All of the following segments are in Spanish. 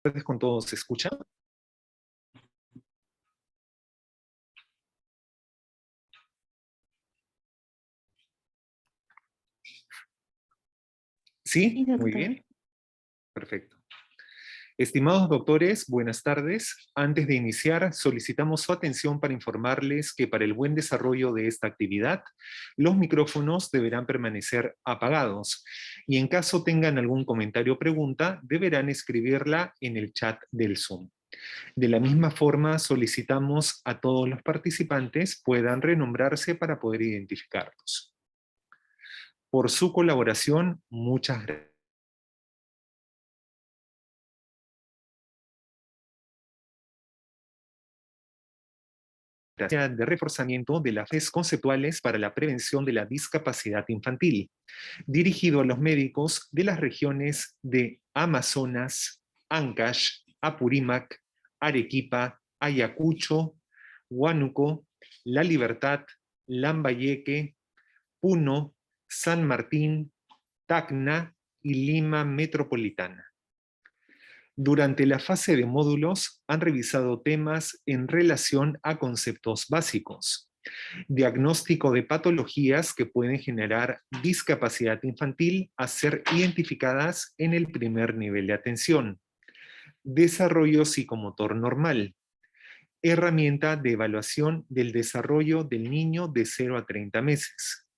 tardes con todos, ¿se escucha? Sí, muy bien. Perfecto. Estimados doctores, buenas tardes. Antes de iniciar, solicitamos su atención para informarles que para el buen desarrollo de esta actividad, los micrófonos deberán permanecer apagados y en caso tengan algún comentario o pregunta, deberán escribirla en el chat del Zoom. De la misma forma, solicitamos a todos los participantes puedan renombrarse para poder identificarlos. Por su colaboración, muchas gracias. De reforzamiento de las redes conceptuales para la prevención de la discapacidad infantil, dirigido a los médicos de las regiones de Amazonas, Ancash, Apurímac, Arequipa, Ayacucho, Huánuco, La Libertad, Lambayeque, Puno, San Martín, Tacna y Lima Metropolitana. Durante la fase de módulos han revisado temas en relación a conceptos básicos, diagnóstico de patologías que pueden generar discapacidad infantil a ser identificadas en el primer nivel de atención, desarrollo psicomotor normal, herramienta de evaluación del desarrollo del niño de 0 a 30 meses.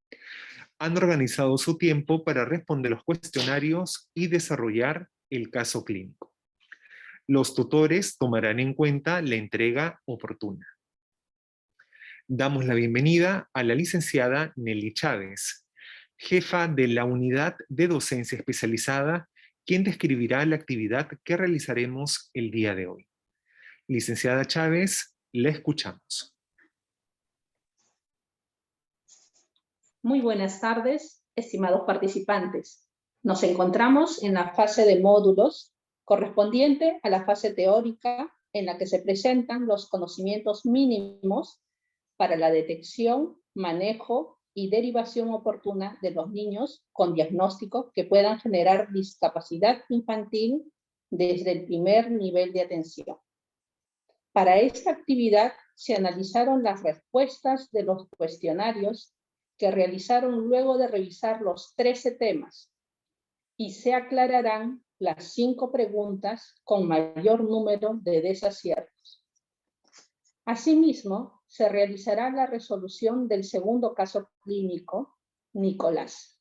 Han organizado su tiempo para responder los cuestionarios y desarrollar el caso clínico. Los tutores tomarán en cuenta la entrega oportuna. Damos la bienvenida a la licenciada Nelly Chávez, jefa de la Unidad de Docencia Especializada, quien describirá la actividad que realizaremos el día de hoy. Licenciada Chávez, la escuchamos. Muy buenas tardes, estimados participantes. Nos encontramos en la fase de módulos correspondiente a la fase teórica en la que se presentan los conocimientos mínimos para la detección, manejo y derivación oportuna de los niños con diagnóstico que puedan generar discapacidad infantil desde el primer nivel de atención. Para esta actividad se analizaron las respuestas de los cuestionarios que realizaron luego de revisar los 13 temas y se aclararán las 5 preguntas con mayor número de desaciertos. Asimismo, se realizará la resolución del segundo caso clínico, Nicolás,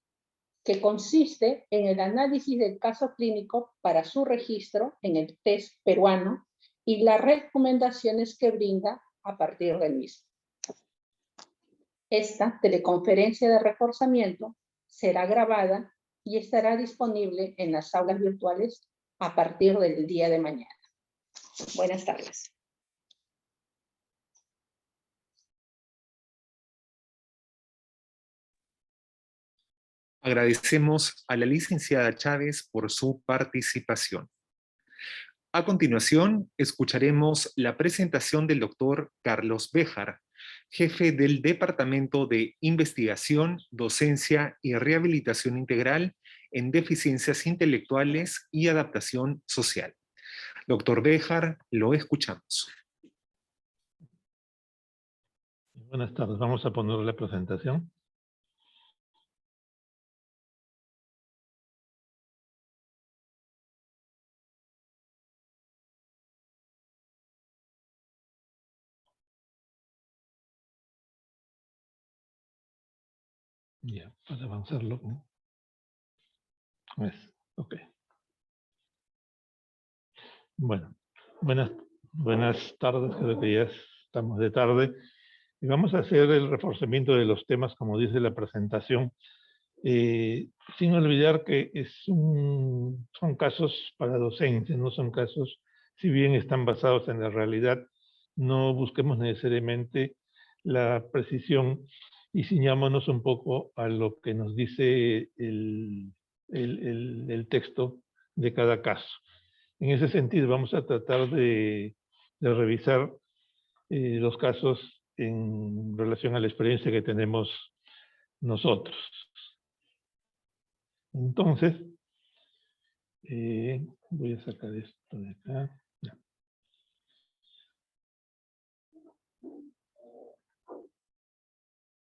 que consiste en el análisis del caso clínico para su registro en el test peruano y las recomendaciones que brinda a partir del mismo. Esta teleconferencia de reforzamiento será grabada y estará disponible en las aulas virtuales a partir del día de mañana. Buenas tardes. Agradecemos a la licenciada Chávez por su participación. A continuación, escucharemos la presentación del doctor Carlos Béjar, jefe del Departamento de Investigación, Docencia y Rehabilitación Integral en Deficiencias Intelectuales y Adaptación Social. Doctor Béjar, lo escuchamos. Buenas tardes, vamos a poner la presentación. Ya, para avanzarlo. Ok. Bueno, buenas tardes, creo que ya estamos de tarde. Y vamos a hacer el reforzamiento de los temas, como dice la presentación, sin olvidar que son casos para docencia, no son casos, si bien están basados en la realidad, no busquemos necesariamente la precisión y ciñámonos un poco a lo que nos dice el texto de cada caso. En ese sentido, vamos a tratar de revisar los casos en relación a la experiencia que tenemos nosotros. Entonces, Voy a sacar esto de acá. Ya.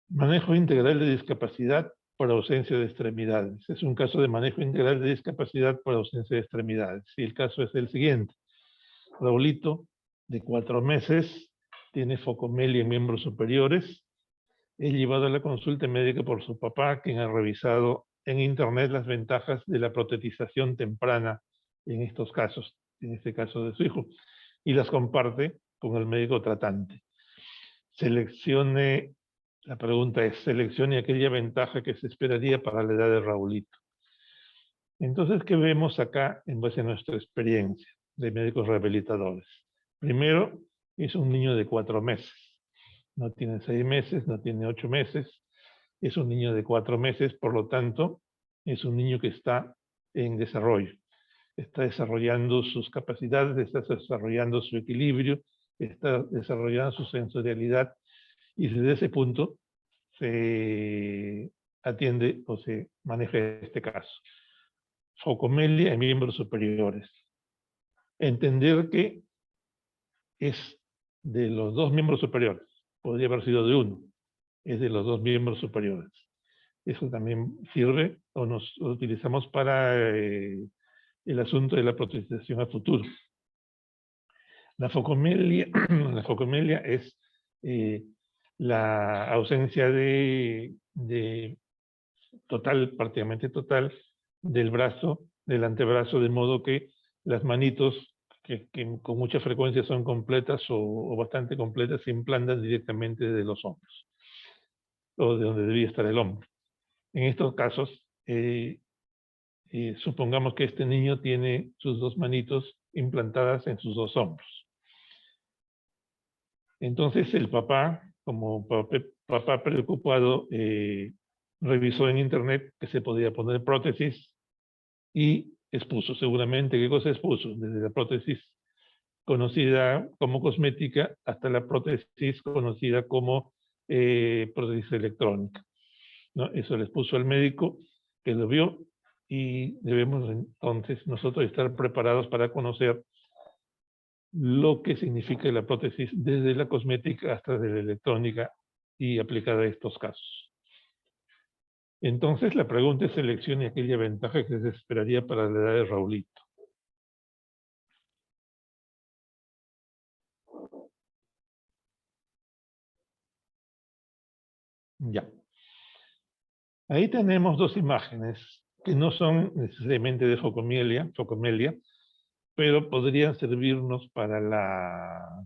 Manejo integral de discapacidad por ausencia de extremidades. Es un caso de manejo integral de discapacidad por ausencia de extremidades. Y el caso es el siguiente. Raulito, de 4 meses, tiene focomelia en miembros superiores. Es llevado a la consulta médica por su papá, quien ha revisado en internet las ventajas de la protetización temprana en estos casos, en este caso de su hijo, y las comparte con el médico tratante. La pregunta es, seleccione aquella ventaja que se esperaría para la edad de Raulito. Entonces, ¿qué vemos acá en base a nuestra experiencia de médicos rehabilitadores? Primero, es un niño de 4 meses. No tiene 6 meses, no tiene 8 meses. Es un niño de 4 meses, por lo tanto, es un niño que está en desarrollo. Está desarrollando sus capacidades, está desarrollando su equilibrio, está desarrollando su sensorialidad, y desde ese punto se atiende o se maneja este caso. Focomelia en miembros superiores. Entender que es de los 2 miembros superiores. Podría haber sido de uno. Es de los 2 miembros superiores. Eso también sirve o nos utilizamos para el asunto de la protetización a futuro. La focomelia es la ausencia de total, prácticamente total, del brazo, del antebrazo, de modo que las manitos, que con mucha frecuencia son completas o bastante completas, se implantan directamente de los hombros, o de donde debía estar el hombro. En estos casos, supongamos que este niño tiene sus 2 manitos implantadas en sus 2 hombros. Entonces el papá, como papá preocupado, revisó en internet que se podía poner prótesis y expuso seguramente qué cosa expuso, desde la prótesis conocida como cosmética hasta la prótesis conocida como prótesis electrónica, ¿no? Eso le expuso al médico, que lo vio, y debemos entonces nosotros estar preparados para conocer lo que significa la prótesis desde la cosmética hasta de la electrónica y aplicada a estos casos. Entonces la pregunta es: seleccione aquella ventaja que se esperaría para la edad de Raulito. Ya. Ahí tenemos 2 imágenes que no son necesariamente de focomelia, pero podrían servirnos para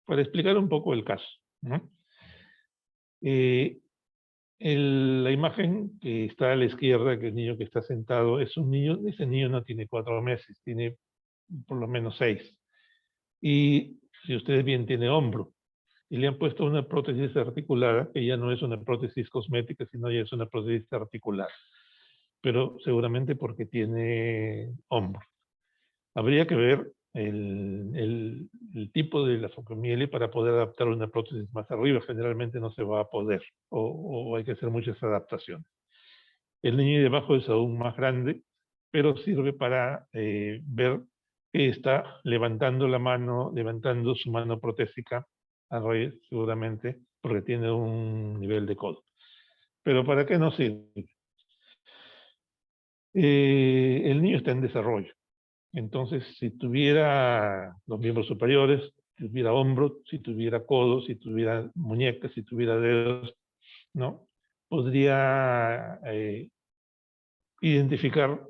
explicar un poco el caso, ¿no? La imagen que está a la izquierda, que el niño que está sentado, es un niño, ese niño no tiene 4 meses, tiene por lo menos 6. Y si ustedes bien, tiene hombro. Y le han puesto una prótesis articulada, que ya no es una prótesis cosmética, sino ya es una prótesis articular. Pero seguramente porque tiene hombro. Habría que ver el tipo de la focomelia para poder adaptar una prótesis más arriba. Generalmente no se va a poder, o hay que hacer muchas adaptaciones. El niño de abajo es aún más grande, pero sirve para ver que está levantando la mano, levantando su mano protésica a raíz, seguramente, porque tiene un nivel de codo. Pero ¿para qué nos sirve? El niño está en desarrollo. Entonces, si tuviera los miembros superiores, si tuviera hombros, si tuviera codos, si tuviera muñecas, si tuviera dedos, ¿no? Podría identificar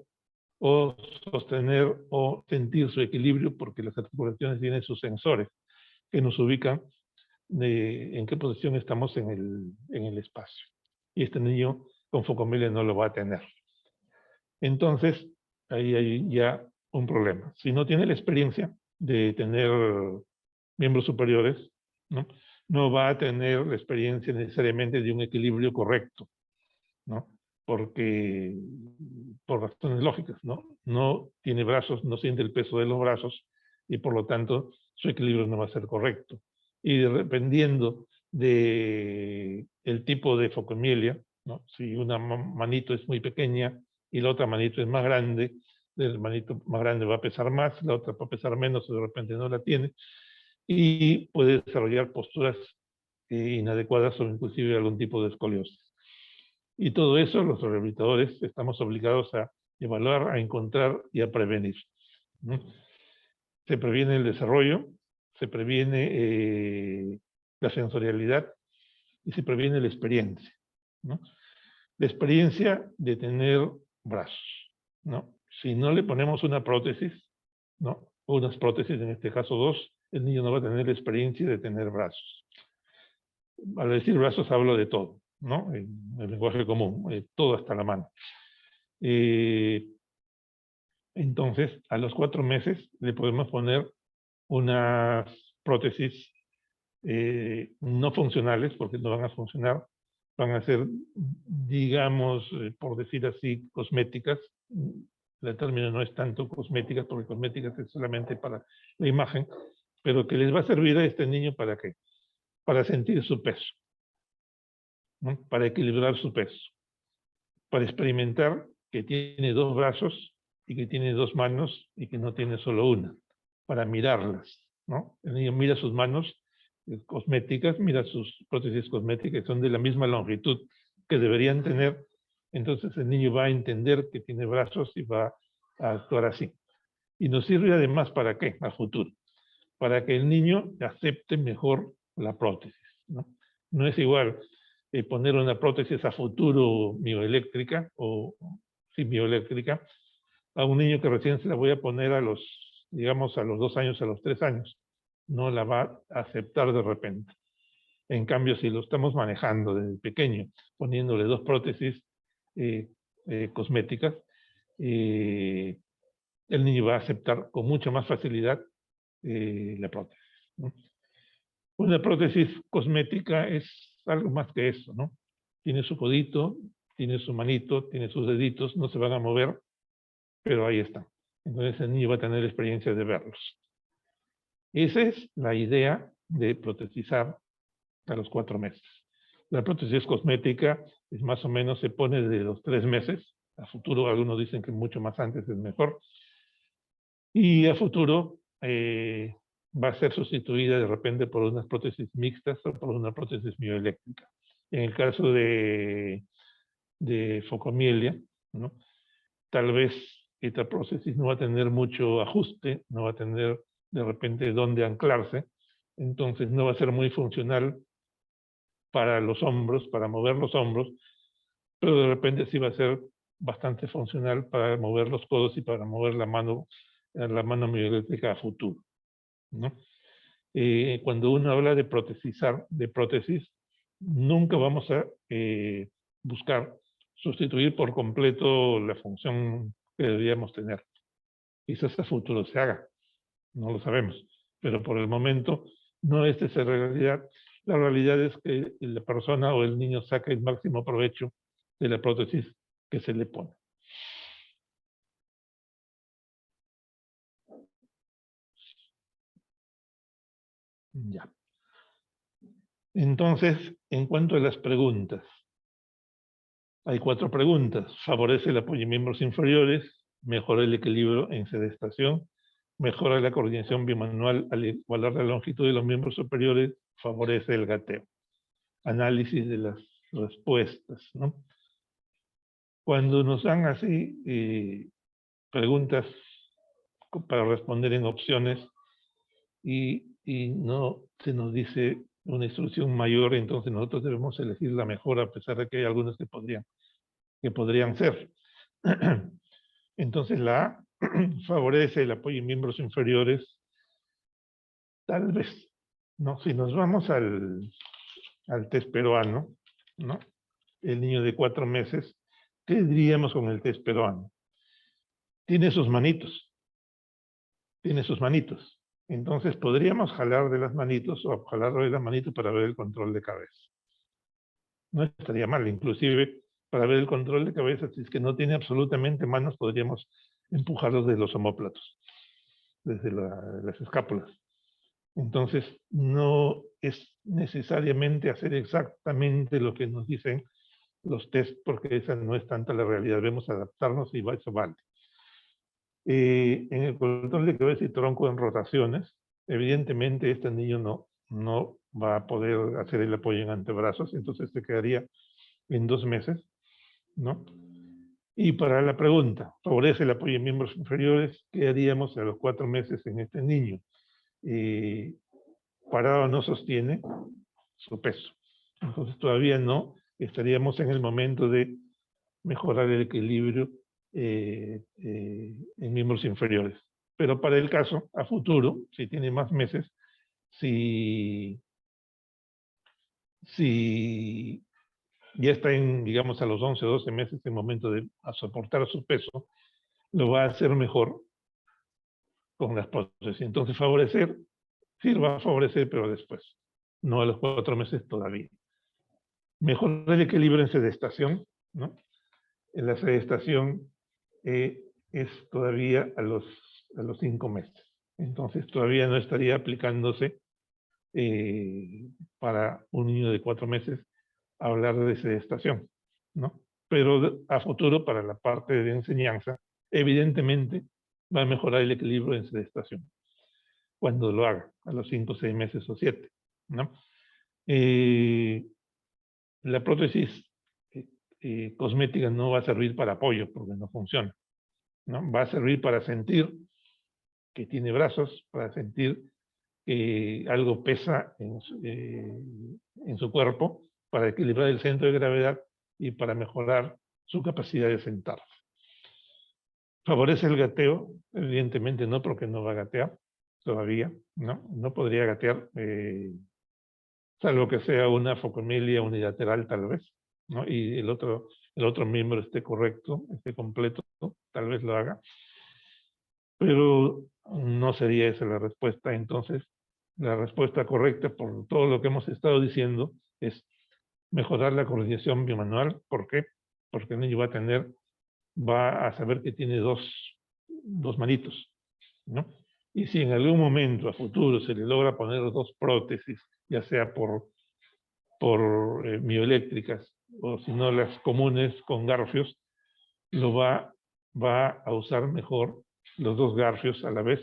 o sostener o sentir su equilibrio, porque las articulaciones tienen sus sensores que nos ubican en qué posición estamos en el espacio. Y este niño con focomelia no lo va a tener. Entonces, ahí hay ya un problema. Si no tiene la experiencia de tener miembros superiores, no va a tener la experiencia necesariamente de un equilibrio correcto, ¿no? Porque, por razones lógicas, no tiene brazos, no siente el peso de los brazos, y por lo tanto su equilibrio no va a ser correcto. Y dependiendo de el tipo de focomelia, ¿no? Si una manito es muy pequeña y la otra manito es más grande, el hermanito más grande va a pesar más, la otra va a pesar menos o de repente no la tiene, y puede desarrollar posturas inadecuadas o inclusive algún tipo de escoliosis. Y todo eso los rehabilitadores estamos obligados a evaluar, a encontrar y a prevenir, ¿no? Se previene el desarrollo, se previene la sensorialidad y se previene la experiencia, ¿no? La experiencia de tener brazos, ¿no? Si no le ponemos una prótesis, ¿no? Unas prótesis, en este caso 2, el niño no va a tener la experiencia de tener brazos. Al decir brazos hablo de todo, ¿no? En el lenguaje común, todo hasta la mano. Entonces, a los 4 meses le podemos poner unas prótesis no funcionales, porque no van a funcionar, van a ser, digamos, por decir así, cosméticas. El término no es tanto cosméticas, porque cosméticas es solamente para la imagen, pero que les va a servir a este niño ¿para qué? Para sentir su peso, ¿no? Para equilibrar su peso, para experimentar que tiene 2 brazos y que tiene 2 manos y que no tiene solo una, para mirarlas, ¿no? El niño mira sus manos cosméticas, mira sus prótesis cosméticas, que son de la misma longitud que deberían tener, entonces el niño va a entender que tiene brazos y va a actuar así. Y nos sirve además ¿para qué? A futuro, para que el niño acepte mejor la prótesis, ¿no? No es igual poner una prótesis a futuro mioeléctrica o simioeléctrica a un niño que recién se la voy a poner a los, digamos, a los 2 años, a los 3 años. No la va a aceptar de repente. En cambio, si lo estamos manejando desde pequeño, poniéndole 2 prótesis cosméticas, el niño va a aceptar con mucha más facilidad la prótesis, ¿no? Una prótesis cosmética es algo más que eso, ¿no? Tiene su codito, tiene su manito, tiene sus deditos, no se van a mover, pero ahí están. Entonces el niño va a tener la experiencia de verlos. Esa es la idea de protesizar a los 4 meses. La prótesis cosmética es más o menos, se pone desde los 3 meses. A futuro, algunos dicen que mucho más antes es mejor. Y a futuro va a ser sustituida de repente por unas prótesis mixtas o por una prótesis mioeléctrica. En el caso de focomielia, ¿no? Tal vez esta prótesis no va a tener mucho ajuste, no va a tener de repente dónde anclarse, entonces no va a ser muy funcional para los hombros, para mover los hombros, pero de repente sí va a ser bastante funcional para mover los codos y para mover la mano mioeléctrica a futuro, ¿no? Cuando uno habla de protesizar, de prótesis, nunca vamos a buscar sustituir por completo la función que deberíamos tener. Quizás a futuro se haga, no lo sabemos, pero por el momento no es esa realidad. La realidad es que la persona o el niño saca el máximo provecho de la prótesis que se le pone. Ya. Entonces, en cuanto a las preguntas, hay 4 preguntas. ¿Favorece el apoyo en miembros inferiores? ¿Mejora el equilibrio en sedestación? ¿Mejora la coordinación bimanual al igualar la longitud de los miembros superiores? ¿Favorece el gateo? Análisis de las respuestas, ¿no? Cuando nos dan así preguntas para responder en opciones y no se nos dice una instrucción mayor, entonces nosotros debemos elegir la mejor, a pesar de que hay algunas que podrían ser. Entonces la A favorece el apoyo en miembros inferiores, tal vez, ¿no? Si nos vamos al test peruano, ¿no? El niño de 4 meses, ¿qué diríamos con el test peruano? Tiene sus manitos, entonces podríamos jalar de las manitos o jalar de las manitos para ver el control de cabeza. No estaría mal, inclusive para ver el control de cabeza, si es que no tiene absolutamente manos, podríamos empujarlos de los omóplatos, desde las escápulas. Entonces, no es necesariamente hacer exactamente lo que nos dicen los test, porque esa no es tanta la realidad. Debemos adaptarnos y eso vale. En el control de cabeza y tronco en rotaciones, evidentemente este niño no va a poder hacer el apoyo en antebrazos, entonces se quedaría en 2 meses, ¿no? Y para la pregunta, ¿favorece el apoyo en miembros inferiores? ¿Qué haríamos a los 4 meses en este niño? Parado no sostiene su peso. Entonces todavía no estaríamos en el momento de mejorar el equilibrio en miembros inferiores. Pero para el caso, a futuro, si tiene más meses, si ya está en, digamos, a los 11 o 12 meses, en momento de soportar su peso, lo va a hacer mejor con las prótesis. Entonces, favorecer, sí lo va a favorecer, pero después, no a los 4 meses todavía. Mejorar el equilibrio en sedestación, ¿no? En la sedestación es todavía a los 5 meses. Entonces, todavía no estaría aplicándose para un niño de 4 meses hablar de sedestación, ¿no? Pero a futuro, para la parte de enseñanza, evidentemente va a mejorar el equilibrio en sedestación cuando lo haga, a los 5, 6 meses o 7, ¿no? La prótesis cosmética no va a servir para apoyo porque no funciona, ¿no? Va a servir para sentir que tiene brazos, para sentir que algo pesa en su cuerpo, para equilibrar el centro de gravedad y para mejorar su capacidad de sentarse. ¿Favorece el gateo? Evidentemente no, porque no va a gatear todavía, ¿no? No podría gatear, salvo que sea una focomelia unilateral tal vez, ¿no? Y el otro miembro esté correcto, esté completo, ¿no? Tal vez lo haga. Pero no sería esa la respuesta. Entonces, la respuesta correcta, por todo lo que hemos estado diciendo, es mejorar la coordinación bimanual. ¿Por qué? Porque el niño va a saber que tiene dos manitos, ¿no? Y si en algún momento a futuro se le logra poner 2 prótesis, ya sea por mioeléctricas o si no las comunes con garfios, va a usar mejor los 2 garfios a la vez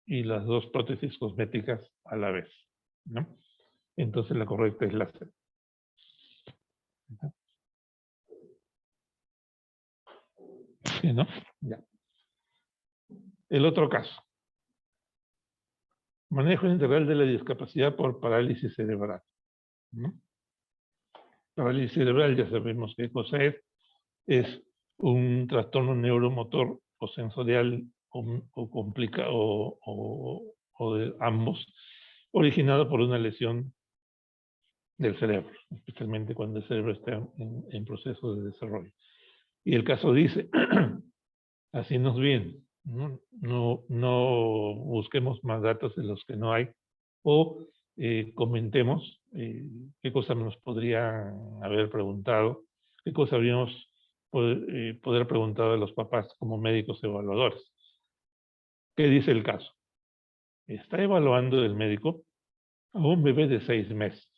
y las 2 prótesis cosméticas a la vez, ¿no? Entonces la correcta es la C. ¿Sí, no? Ya. El otro caso. Manejo integral de la discapacidad por parálisis cerebral, ¿no? Parálisis cerebral, ya sabemos qué cosa es. Es un trastorno neuromotor o sensorial o de ambos, originado por una lesión del cerebro, especialmente cuando el cerebro está en proceso de desarrollo. Y el caso dice, así nos viene, no busquemos más datos de los que no hay, o comentemos qué cosas nos podrían haber preguntado, qué cosas habríamos poder preguntar a los papás como médicos evaluadores. ¿Qué dice el caso? Está evaluando el médico a un bebé de 6 meses,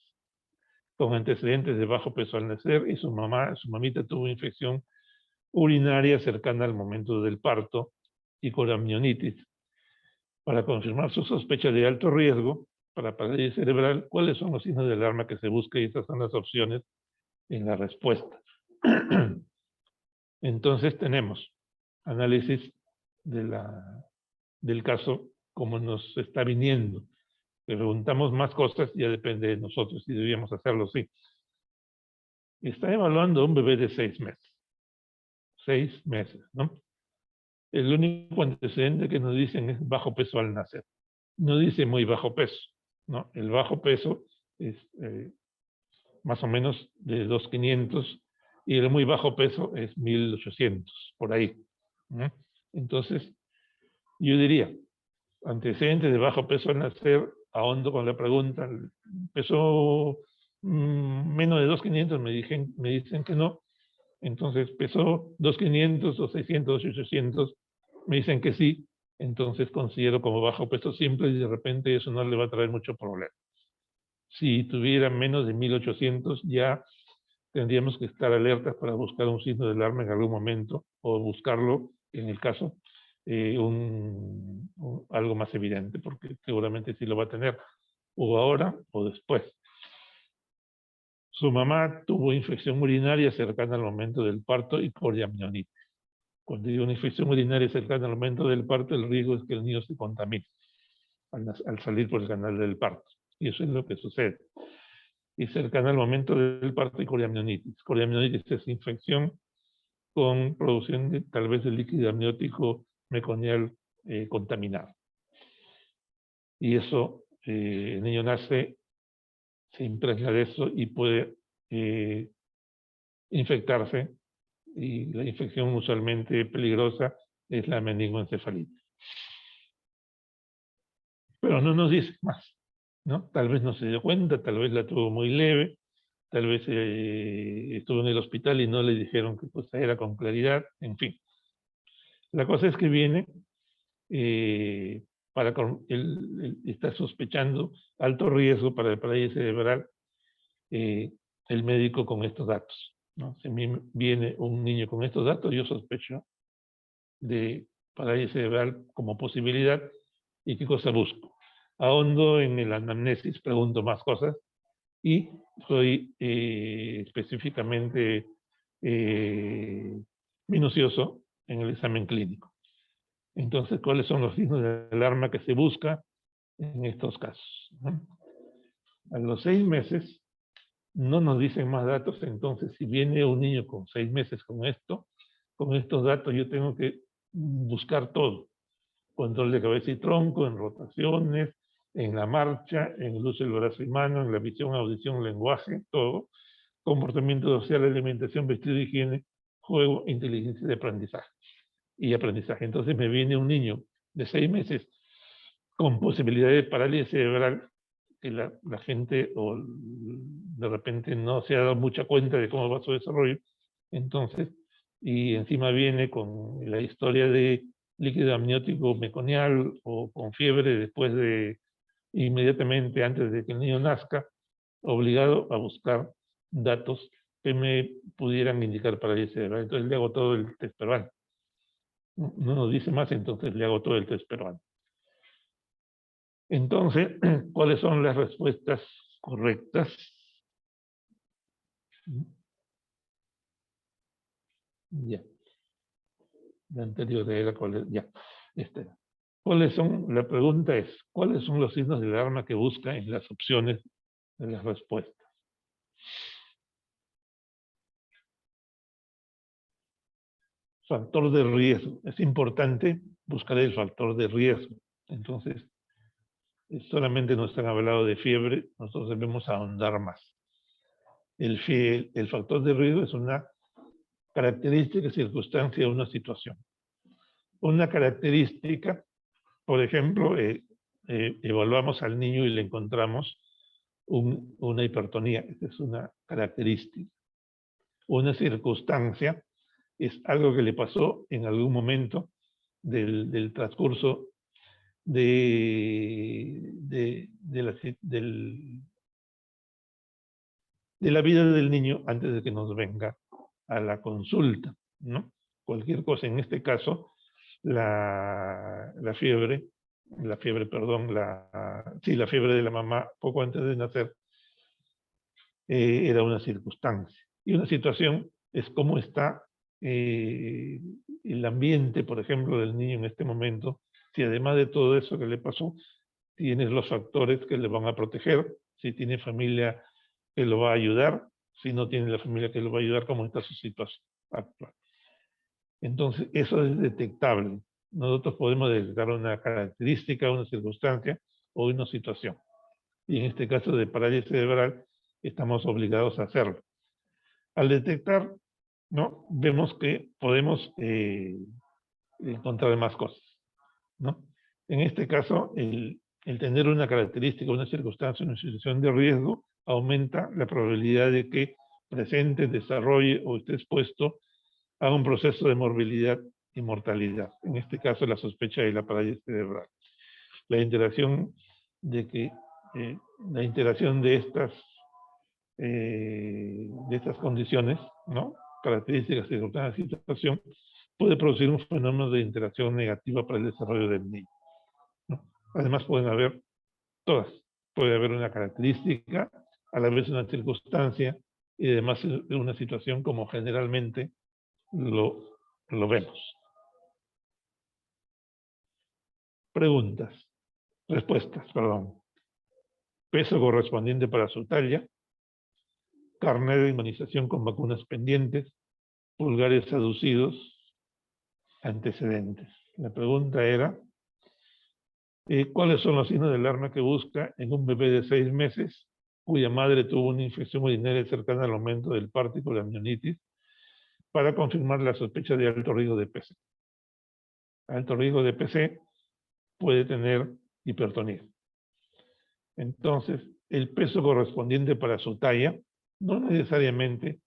con antecedentes de bajo peso al nacer, y su mamita tuvo infección urinaria cercana al momento del parto y con amnionitis. Para confirmar su sospecha de alto riesgo para parálisis cerebral, ¿cuáles son los signos de alarma que se busca? Y estas son las opciones en la respuesta. Entonces tenemos análisis del caso como nos está viniendo. Preguntamos más cosas, ya depende de nosotros si debíamos hacerlo, sí. Está evaluando a un bebé de 6 meses. 6 meses, ¿no? El único antecedente que nos dicen es bajo peso al nacer. No dice muy bajo peso, ¿no? El bajo peso es más o menos de 2,500 y el muy bajo peso es 1,800, por ahí, ¿no? Entonces, yo diría, antecedentes de bajo peso al nacer, ahondo con la pregunta, pesó menos de 2,500, me dicen que no. Entonces pesó 2,500 o 600 o 800, me dicen que sí. Entonces considero como bajo peso simple y de repente eso no le va a traer mucho problema. Si tuviera menos de 1,800 ya tendríamos que estar alertas para buscar un signo de alarma en algún momento o buscarlo en el caso algo más evidente, porque seguramente sí lo va a tener, o ahora o después. Su mamá tuvo infección urinaria cercana al momento del parto y poliamnionitis. Cuando hay una infección urinaria cercana al momento del parto, el riesgo es que el niño se contamine al salir por el canal del parto. Y eso es lo que sucede. Y cercana al momento del parto y coriamnionitis. Coriamnionitis es infección con producción tal vez de líquido amniótico meconial contaminado. Y eso, el niño nace, se impregna de eso y puede infectarse, y la infección usualmente peligrosa es la meningoencefalitis. Pero no nos dice más, ¿no? Tal vez no se dio cuenta, tal vez la tuvo muy leve, tal vez estuvo en el hospital y no le dijeron que pues era con claridad, en fin. La cosa es que viene él está sospechando alto riesgo para el parálisis cerebral, el médico con estos datos, ¿no? Si a mí viene un niño con estos datos, yo sospecho de parálisis cerebral como posibilidad. ¿Y qué cosa busco? Ahondo en el anamnesis, pregunto más cosas y soy específicamente minucioso en el examen clínico. Entonces, ¿cuáles son los signos de alarma que se busca en estos casos, ¿no? A los 6 meses no nos dicen más datos, entonces si viene un niño con 6 meses con estos datos, yo tengo que buscar todo. Control de cabeza y tronco, en rotaciones, en la marcha, en el uso del brazo y mano, en la visión, audición, lenguaje, todo. Comportamiento social, alimentación, vestido, higiene, juego, inteligencia de aprendizaje. Y aprendizaje. Entonces me viene un niño de 6 meses con posibilidad de parálisis cerebral, que la gente o de repente no se ha dado mucha cuenta de cómo va su desarrollo. Entonces, y encima viene con la historia de líquido amniótico meconial o con fiebre después de, inmediatamente antes de que el niño nazca, obligado a buscar datos que me pudieran indicar parálisis cerebral. Entonces le hago todo el test peruano. No nos dice más, entonces le hago todo el test peruano. Entonces, ¿cuáles son las respuestas correctas? Ya. La anterior era cuál, ya. ¿Cuáles son? La pregunta es, ¿cuáles son los signos de alarma que busca en las opciones de las respuestas? Factor de riesgo. Es importante buscar el factor de riesgo. Entonces, solamente nos han hablado de fiebre, nosotros debemos ahondar más. El factor de riesgo es una característica, circunstancia de una situación. Una característica, por ejemplo, evaluamos al niño y le encontramos una hipertonía. Esa es una característica. Una circunstancia es algo que le pasó en algún momento del transcurso de la vida del niño antes de que nos venga a la consulta, ¿no? Cualquier cosa, en este caso, la fiebre de la mamá poco antes de nacer era una circunstancia. Y una situación es cómo está el ambiente, por ejemplo, del niño en este momento, si además de todo eso que le pasó, tienes los factores que le van a proteger, si tiene familia que lo va a ayudar, si no tiene la familia que lo va a ayudar, cómo está su situación actual. Entonces, eso es detectable. Nosotros podemos detectar una característica, una circunstancia o una situación. Y en este caso de parálisis cerebral, estamos obligados a hacerlo. Al detectar, ¿no? Vemos que podemos encontrar más cosas, ¿no? En este caso, el tener una característica, una circunstancia, una situación de riesgo, aumenta la probabilidad de que presente, desarrolle o esté expuesto a un proceso de morbilidad y mortalidad. En este caso, la sospecha de la parálisis cerebral. La interacción de estas condiciones, ¿no? Características, circunstancias, situación, puede producir un fenómeno de interacción negativa para el desarrollo del niño, ¿no? Además pueden haber todas. Puede haber una característica, a la vez una circunstancia, y además una situación como generalmente lo vemos. Respuestas, perdón. Peso correspondiente para su talla, carnet de inmunización con vacunas pendientes, pulgares aducidos, antecedentes. La pregunta era, ¿cuáles son los signos de alarma que busca en un bebé de 6 meses cuya madre tuvo una infección urinaria cercana al aumento del parto y con la amnionitis para confirmar la sospecha de alto riesgo de PC? Alto riesgo de PC puede tener hipertonía. Entonces, el peso correspondiente para su talla no necesariamente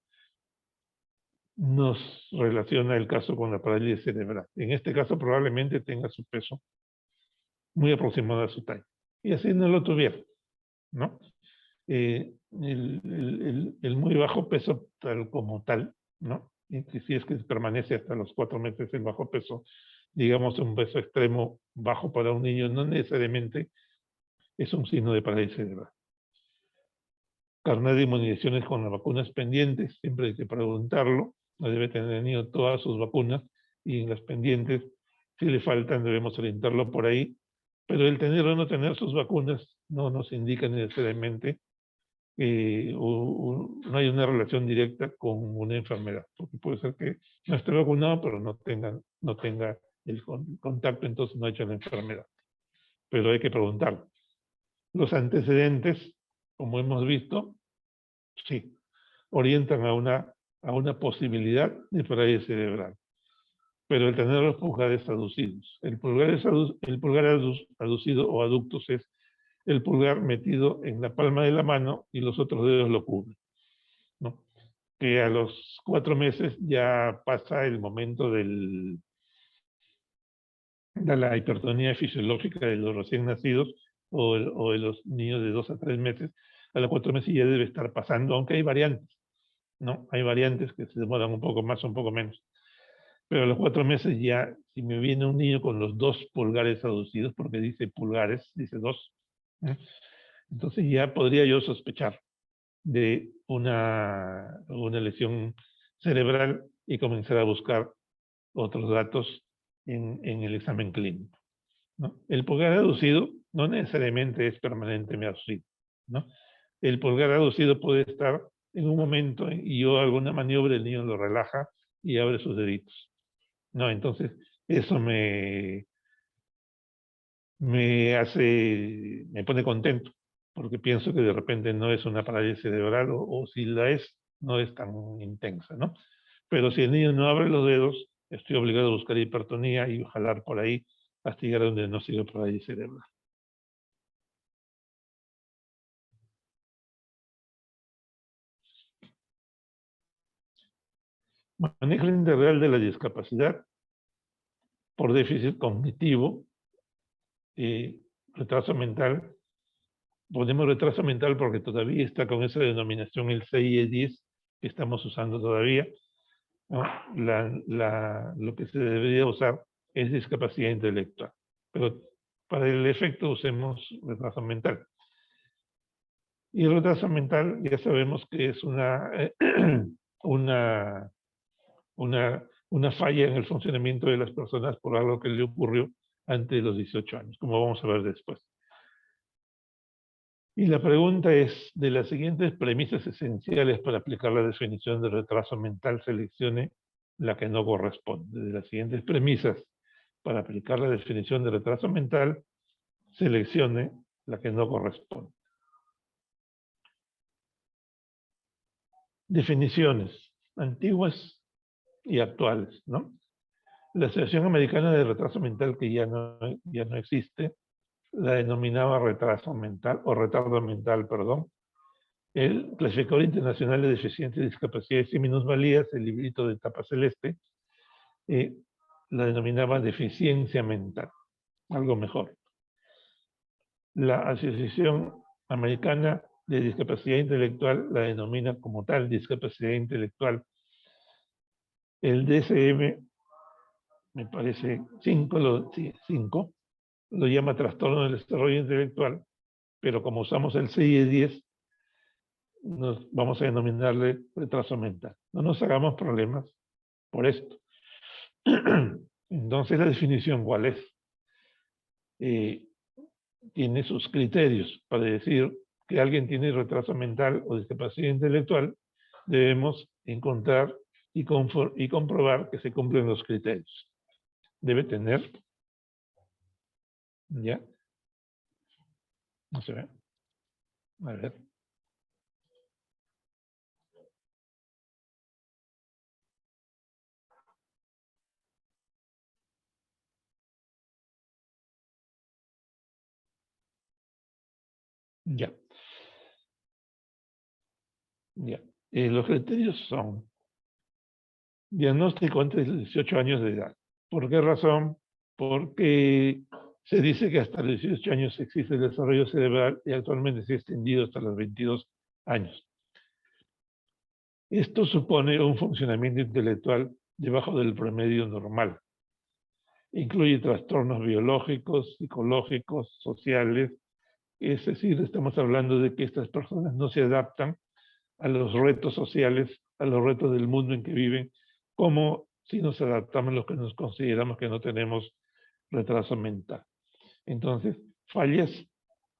nos relaciona el caso con la parálisis cerebral. En este caso probablemente tenga su peso muy aproximado a su talla. Y así no lo tuviera, ¿no? El muy bajo peso tal como tal, ¿no? Y si es que permanece hasta los 4 meses el bajo peso, digamos un peso extremo bajo para un niño, no necesariamente es un signo de parálisis cerebral. Carnet de inmunizaciones con las vacunas pendientes, siempre hay que preguntarlo, no debe tener el niño todas sus vacunas, y en las pendientes, si le faltan, debemos orientarlo por ahí, pero el tener o no tener sus vacunas no nos indica necesariamente no hay una relación directa con una enfermedad, porque puede ser que no esté vacunado, pero no tenga el contacto, entonces no ha hecho la enfermedad. Pero hay que preguntar. Los antecedentes, como hemos visto, sí, orientan a una posibilidad de parálisis cerebral. Pero el tener los pulgares aducidos. El pulgar aducido o aductos es el pulgar metido en la palma de la mano y los otros dedos lo cubren, ¿no? Que a los 4 meses ya pasa el momento de la hipertonía fisiológica de los recién nacidos o de los niños de 2 a 3 meses. A los 4 meses ya debe estar pasando, aunque hay variantes, ¿no? Hay variantes que se demoran un poco más o un poco menos. Pero a los 4 meses ya, si me viene un niño con los 2 pulgares aducidos, porque dice pulgares, dice 2, ¿eh? Entonces ya podría yo sospechar de una lesión cerebral y comenzar a buscar otros datos en el examen clínico, ¿no? El pulgar aducido no necesariamente es permanentemente aducido, ¿no? El pulgar aducido puede estar en un momento y yo hago una maniobra, el niño lo relaja y abre sus deditos, ¿no? Entonces eso me pone contento, porque pienso que de repente no es una parálisis cerebral, o si la es, no es tan intensa, ¿no? Pero si el niño no abre los dedos, estoy obligado a buscar hipertonía y jalar por ahí hasta llegar a donde no sigue parálisis cerebral. Manejo integral de la discapacidad por déficit cognitivo, retraso mental. Ponemos retraso mental porque todavía está con esa denominación el CIE-10 que estamos usando todavía, ¿no? Lo que se debería usar es discapacidad intelectual, pero para el efecto usemos retraso mental. Y el retraso mental ya sabemos que es una falla en el funcionamiento de las personas por algo que le ocurrió antes de los 18 años, como vamos a ver después. Y la pregunta es, de las siguientes premisas esenciales para aplicar la definición de retraso mental, seleccione la que no corresponde. De las siguientes premisas para aplicar la definición de retraso mental, seleccione la que no corresponde. Definiciones antiguas y actuales, ¿no? La Asociación Americana de Retraso Mental, que ya no existe, la denominaba retraso mental, o retardo mental, perdón. El Clasificador Internacional de Deficiencias, Discapacidades y Minusvalías, el librito de tapa celeste, la denominaba deficiencia mental, algo mejor. La Asociación Americana de Discapacidad Intelectual la denomina como tal discapacidad intelectual. El DSM me parece 5, lo llama trastorno del desarrollo intelectual, pero como usamos el 6 y el 10, nos vamos a denominarle retraso mental. No nos hagamos problemas por esto. Entonces, la definición, ¿cuál es? Tiene sus criterios para decir que alguien tiene retraso mental o discapacidad intelectual. Debemos encontrar y comprobar que se cumplen los criterios. Debe tener, ¿ya? No se ve. A ver. Ya. Ya. Los criterios son diagnóstico antes de 18 años de edad. ¿Por qué razón? Porque se dice que hasta los 18 años existe el desarrollo cerebral y actualmente se ha extendido hasta los 22 años. Esto supone un funcionamiento intelectual debajo del promedio normal. Incluye trastornos biológicos, psicológicos, sociales. Es decir, estamos hablando de que estas personas no se adaptan a los retos sociales, a los retos del mundo en que viven, como si nos adaptamos a los que nos consideramos que no tenemos retraso mental. Entonces, fallas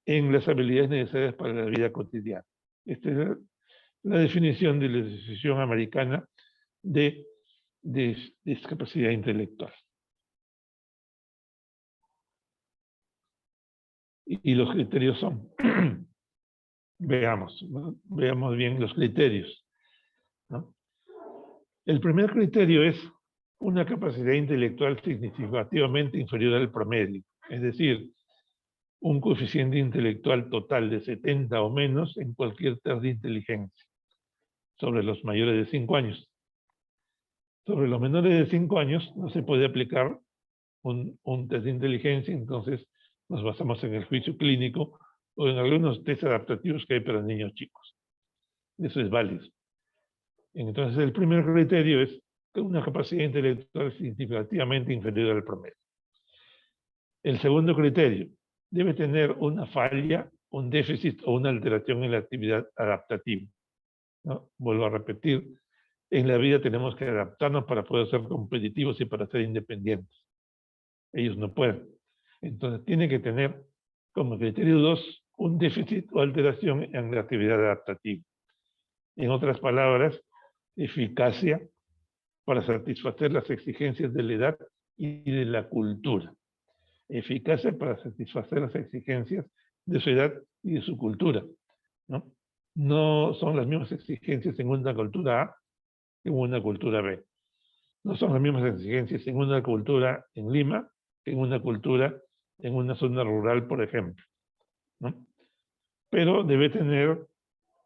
en las habilidades necesarias para la vida cotidiana. Esta es la definición de la Asociación Americana de Discapacidad Intelectual. Y los criterios son, veamos bien los criterios, ¿no? El primer criterio es una capacidad intelectual significativamente inferior al promedio, es decir, un coeficiente intelectual total de 70 o menos en cualquier test de inteligencia, sobre los mayores de 5 años. Sobre los menores de 5 años no se puede aplicar un test de inteligencia, entonces nos basamos en el juicio clínico o en algunos test adaptativos que hay para niños chicos. Eso es válido. Entonces, el primer criterio es una capacidad intelectual significativamente inferior al promedio. El segundo criterio, debe tener una falla, un déficit o una alteración en la actividad adaptativa, ¿no? Vuelvo a repetir, en la vida tenemos que adaptarnos para poder ser competitivos y para ser independientes. Ellos no pueden. Entonces, tiene que tener como criterio 2 un déficit o alteración en la actividad adaptativa. En otras palabras, eficacia para satisfacer las exigencias de la edad y de la cultura. Eficacia para satisfacer las exigencias de su edad y de su cultura, ¿no? No son las mismas exigencias en una cultura A que en una cultura B. No son las mismas exigencias en una cultura en Lima que en una cultura en una zona rural, por ejemplo, ¿no? Pero debe tener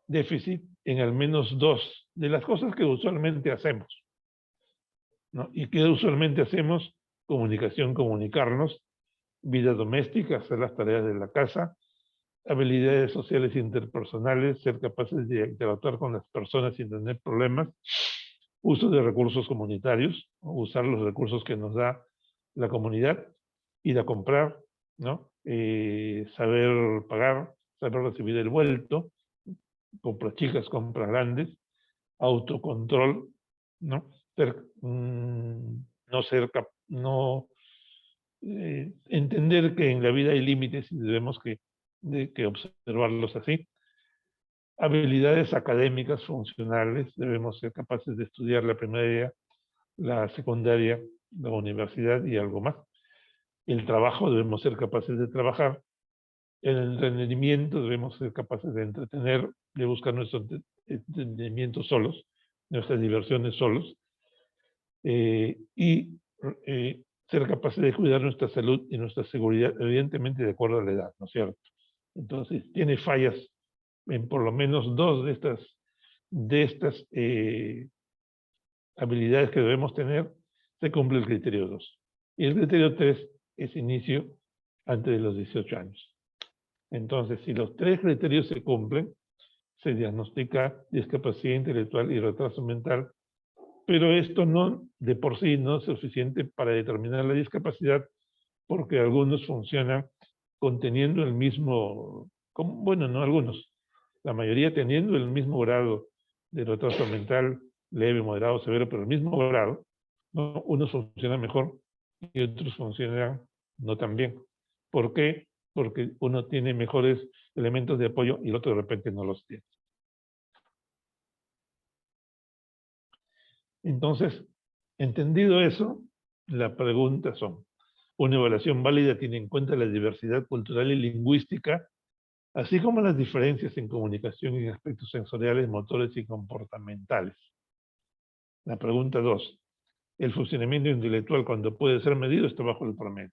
déficit en al menos 2 de las cosas que usualmente hacemos, ¿no? ¿Y qué usualmente hacemos? Comunicación, comunicarnos, vida doméstica, hacer las tareas de la casa, habilidades sociales interpersonales, ser capaces de interactuar con las personas sin tener problemas, uso de recursos comunitarios, usar los recursos que nos da la comunidad, ir a comprar, ¿no? Saber pagar, saber recibir el vuelto, compras chicas, compras grandes, autocontrol, ¿no? Entender que en la vida hay límites y debemos que observarlos así. Habilidades académicas funcionales, debemos ser capaces de estudiar la primaria, la secundaria, la universidad y algo más. El trabajo, debemos ser capaces de trabajar. El entretenimiento, debemos ser capaces de entretener, de buscar nuestro entretenimiento solos, nuestras diversiones solos, y ser capaces de cuidar nuestra salud y nuestra seguridad, evidentemente de acuerdo a la edad, ¿no es cierto? Entonces, tiene fallas en por lo menos 2 de estas habilidades que debemos tener, se cumple el criterio 2. Y el criterio 3 es inicio antes de los 18 años. Entonces, si los 3 criterios se cumplen, se diagnostica discapacidad intelectual y retraso mental Pero esto no, de por sí, no es suficiente para determinar la discapacidad, porque algunos funcionan conteniendo el mismo, bueno, no algunos, la mayoría teniendo el mismo grado de retraso mental, leve, moderado, severo, pero el mismo grado, ¿no? Unos funcionan mejor y otros funcionan no tan bien. ¿Por qué? Porque uno tiene mejores elementos de apoyo y el otro de repente no los tiene. Entonces, entendido eso, las preguntas son: ¿una evaluación válida tiene en cuenta la diversidad cultural y lingüística, así como las diferencias en comunicación y en aspectos sensoriales, motores y comportamentales? La pregunta 2. ¿El funcionamiento intelectual, cuando puede ser medido, está bajo el promedio?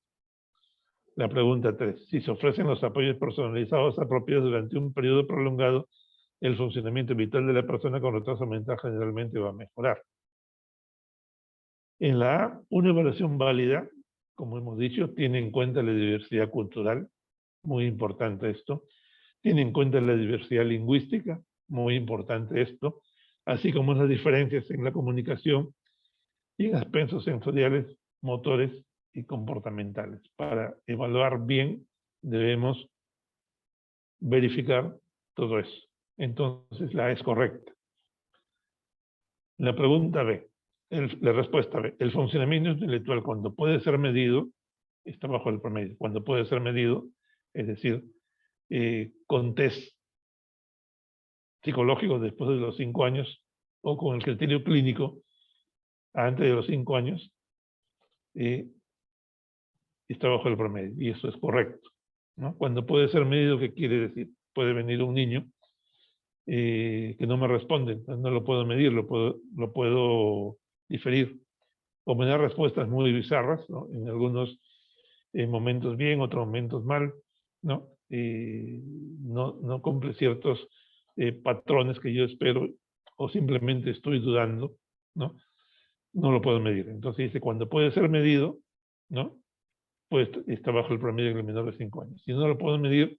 La pregunta 3. Si se ofrecen los apoyos personalizados apropiados durante un periodo prolongado, el funcionamiento vital de la persona con retraso mental generalmente va a mejorar. En la A, una evaluación válida, como hemos dicho, tiene en cuenta la diversidad cultural, muy importante esto. Tiene en cuenta la diversidad lingüística, muy importante esto, así como las diferencias en la comunicación y en aspectos sensoriales, motores y comportamentales. Para evaluar bien, debemos verificar todo eso. Entonces, la A es correcta. La pregunta B, la respuesta B. El funcionamiento intelectual, cuando puede ser medido, está bajo el promedio. Cuando puede ser medido, es decir, con test psicológicos después de los 5 años o con el criterio clínico antes de los 5 años, está bajo el promedio, y eso es correcto, ¿no? Cuando puede ser medido, ¿qué quiere decir? Puede venir un niño que no me responde, no lo puedo medir, lo puedo diferir, o me da respuestas muy bizarras, ¿no? En algunos momentos bien, otros momentos mal, ¿no? No cumple ciertos patrones que yo espero, o simplemente estoy dudando, ¿no? No lo puedo medir. Entonces dice, cuando puede ser medido, ¿no? Pues está bajo el promedio del menor de 5 años. Si no lo puedo medir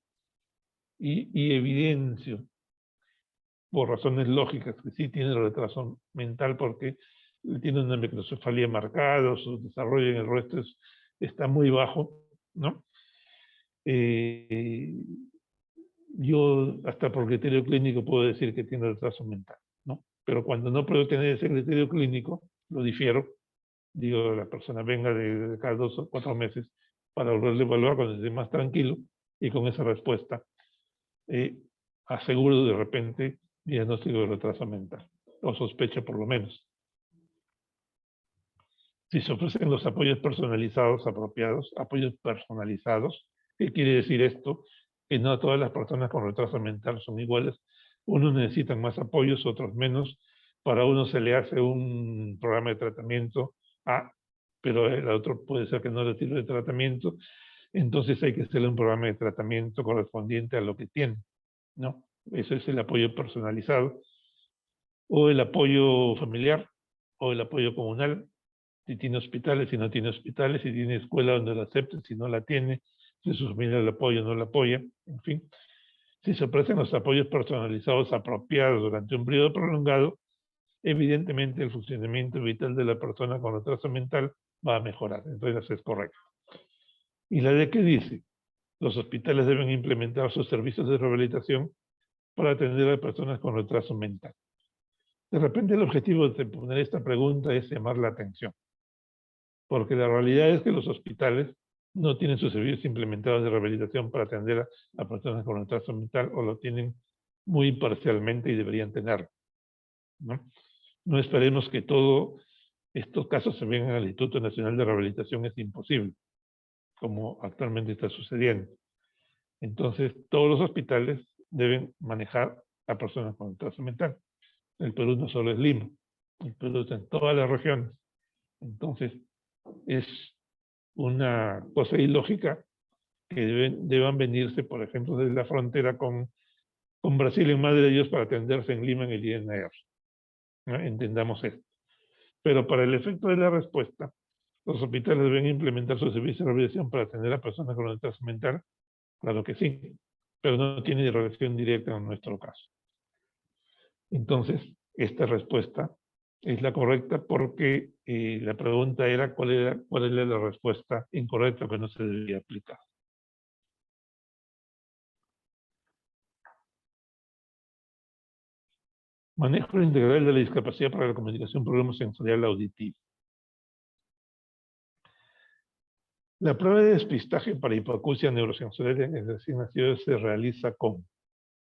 y evidencio por razones lógicas que sí tiene retraso mental porque tiene una microcefalia marcada, su desarrollo en el resto está muy bajo, ¿no? Yo hasta por criterio clínico puedo decir que tiene retraso mental, ¿no? Pero cuando no puedo tener ese criterio clínico, lo difiero, digo, la persona venga de cada 2 o 4 meses para volverle a evaluar cuando esté más tranquilo, y con esa respuesta aseguro de repente diagnóstico de retraso mental, o sospecha por lo menos. Si se ofrecen los apoyos personalizados apropiados, apoyos personalizados, ¿qué quiere decir esto? Que no todas las personas con retraso mental son iguales. Unos necesitan más apoyos, otros menos. Para uno se le hace un programa de tratamiento A, pero el otro puede ser que no le sirva de tratamiento. Entonces hay que hacerle un programa de tratamiento correspondiente a lo que tiene, ¿no? Eso es el apoyo personalizado. O el apoyo familiar, o el apoyo comunal, si tiene hospitales, si no tiene hospitales, si tiene escuela donde la acepten, si no la tiene, si su familia la apoya o no la apoya, en fin. Si se ofrecen los apoyos personalizados apropiados durante un periodo prolongado, evidentemente el funcionamiento vital de la persona con retraso mental va a mejorar. Entonces es correcto. ¿Y la de qué dice? Los hospitales deben implementar sus servicios de rehabilitación para atender a personas con retraso mental. De repente el objetivo de poner esta pregunta es llamar la atención, porque la realidad es que los hospitales no tienen sus servicios implementados de rehabilitación para atender a personas con retraso mental, o lo tienen muy parcialmente y deberían tenerlo, ¿no? No esperemos que todos estos casos se vengan al Instituto Nacional de Rehabilitación, es imposible, como actualmente está sucediendo. Entonces, todos los hospitales deben manejar a personas con retraso mental. El Perú no solo es Lima, el Perú está en todas las regiones. Entonces, es una cosa ilógica que deban venirse, por ejemplo, desde la frontera con Brasil en Madre de Dios para atenderse en Lima en el INR, ¿no? Entendamos esto. Pero para el efecto de la respuesta, los hospitales deben implementar su servicio de rehabilitación para atender a personas con retraso mental. Claro que sí, pero no tiene relación directa en nuestro caso. Entonces, esta respuesta Es la correcta porque la pregunta era cuál era la respuesta incorrecta que no se debía aplicar. Manejo integral de la discapacidad para la comunicación, programa sensorial auditivo. La prueba de despistaje para hipoacusia neurosensorial en el recién nacido se realiza con,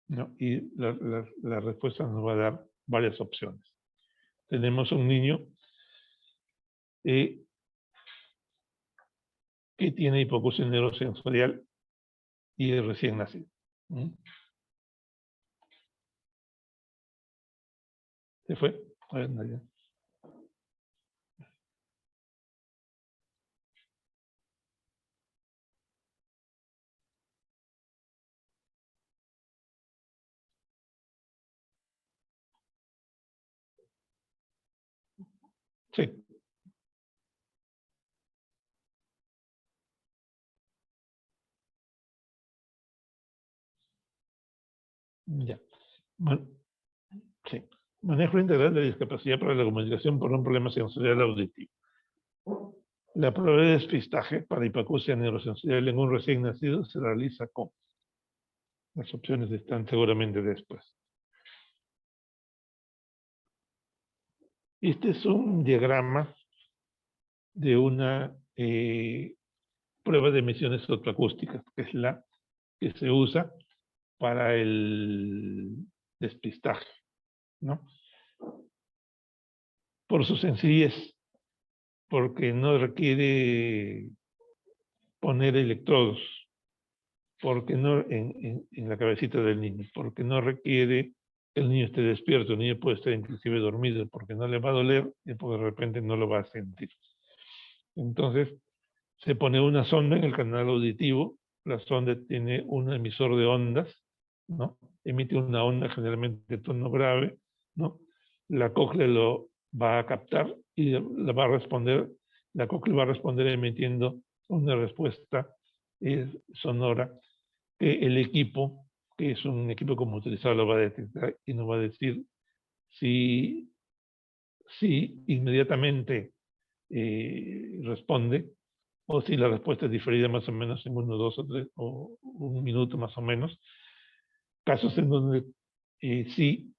¿no? Y la respuesta nos va a dar varias opciones. Tenemos un niño que tiene hipoacusia neurosensorial y es recién nacido. ¿Se fue? A ver, Nadia. Sí. Ya. Bueno, sí. Manejo integral de discapacidad para la comunicación por un problema sensorial auditivo. La prueba de despistaje para hipoacusia neurosensorial en un recién nacido se realiza con. Las opciones están seguramente después. Este es un diagrama de una prueba de emisiones fotoacústicas, que es la que se usa para el despistaje, ¿no? Por su sencillez, porque no requiere poner electrodos, porque no en la cabecita del niño, porque no requiere que el niño esté despierto, el niño puede estar inclusive dormido, porque no le va a doler y porque de repente no lo va a sentir. Entonces, se pone una sonda en el canal auditivo, la sonda tiene un emisor de ondas, ¿no? Emite una onda generalmente de tono grave, ¿no? La cóclea lo va a captar y la va a responder, la cóclea va a responder emitiendo una respuesta sonora que el equipo, que es un equipo computarizado, lo va a detectar y nos va a decir si inmediatamente responde o si la respuesta es diferida más o menos en 1, 2 o 3 o 1 minuto más o menos. Casos en donde sí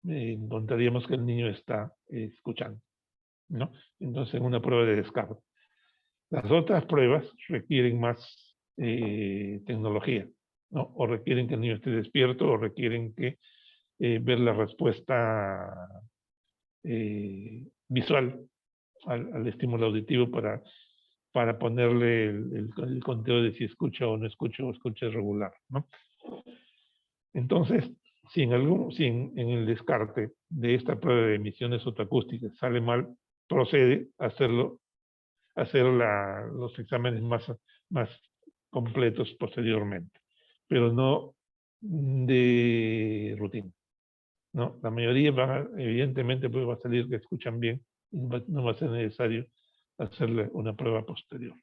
encontraríamos que el niño está escuchando, ¿no? Entonces, una prueba de descargo. Las otras pruebas requieren más tecnología, ¿no? O requieren que el niño esté despierto o requieren que ver la respuesta visual al estímulo auditivo para ponerle el conteo de si escucha o no escucha o escucha regular, ¿no? Entonces, si en el descarte de esta prueba de emisiones fotoacústicas sale mal, procede a hacer los exámenes más completos posteriormente, pero no de rutina, ¿no? La mayoría evidentemente pues va a salir que escuchan bien y no va a ser necesario hacerle una prueba posterior.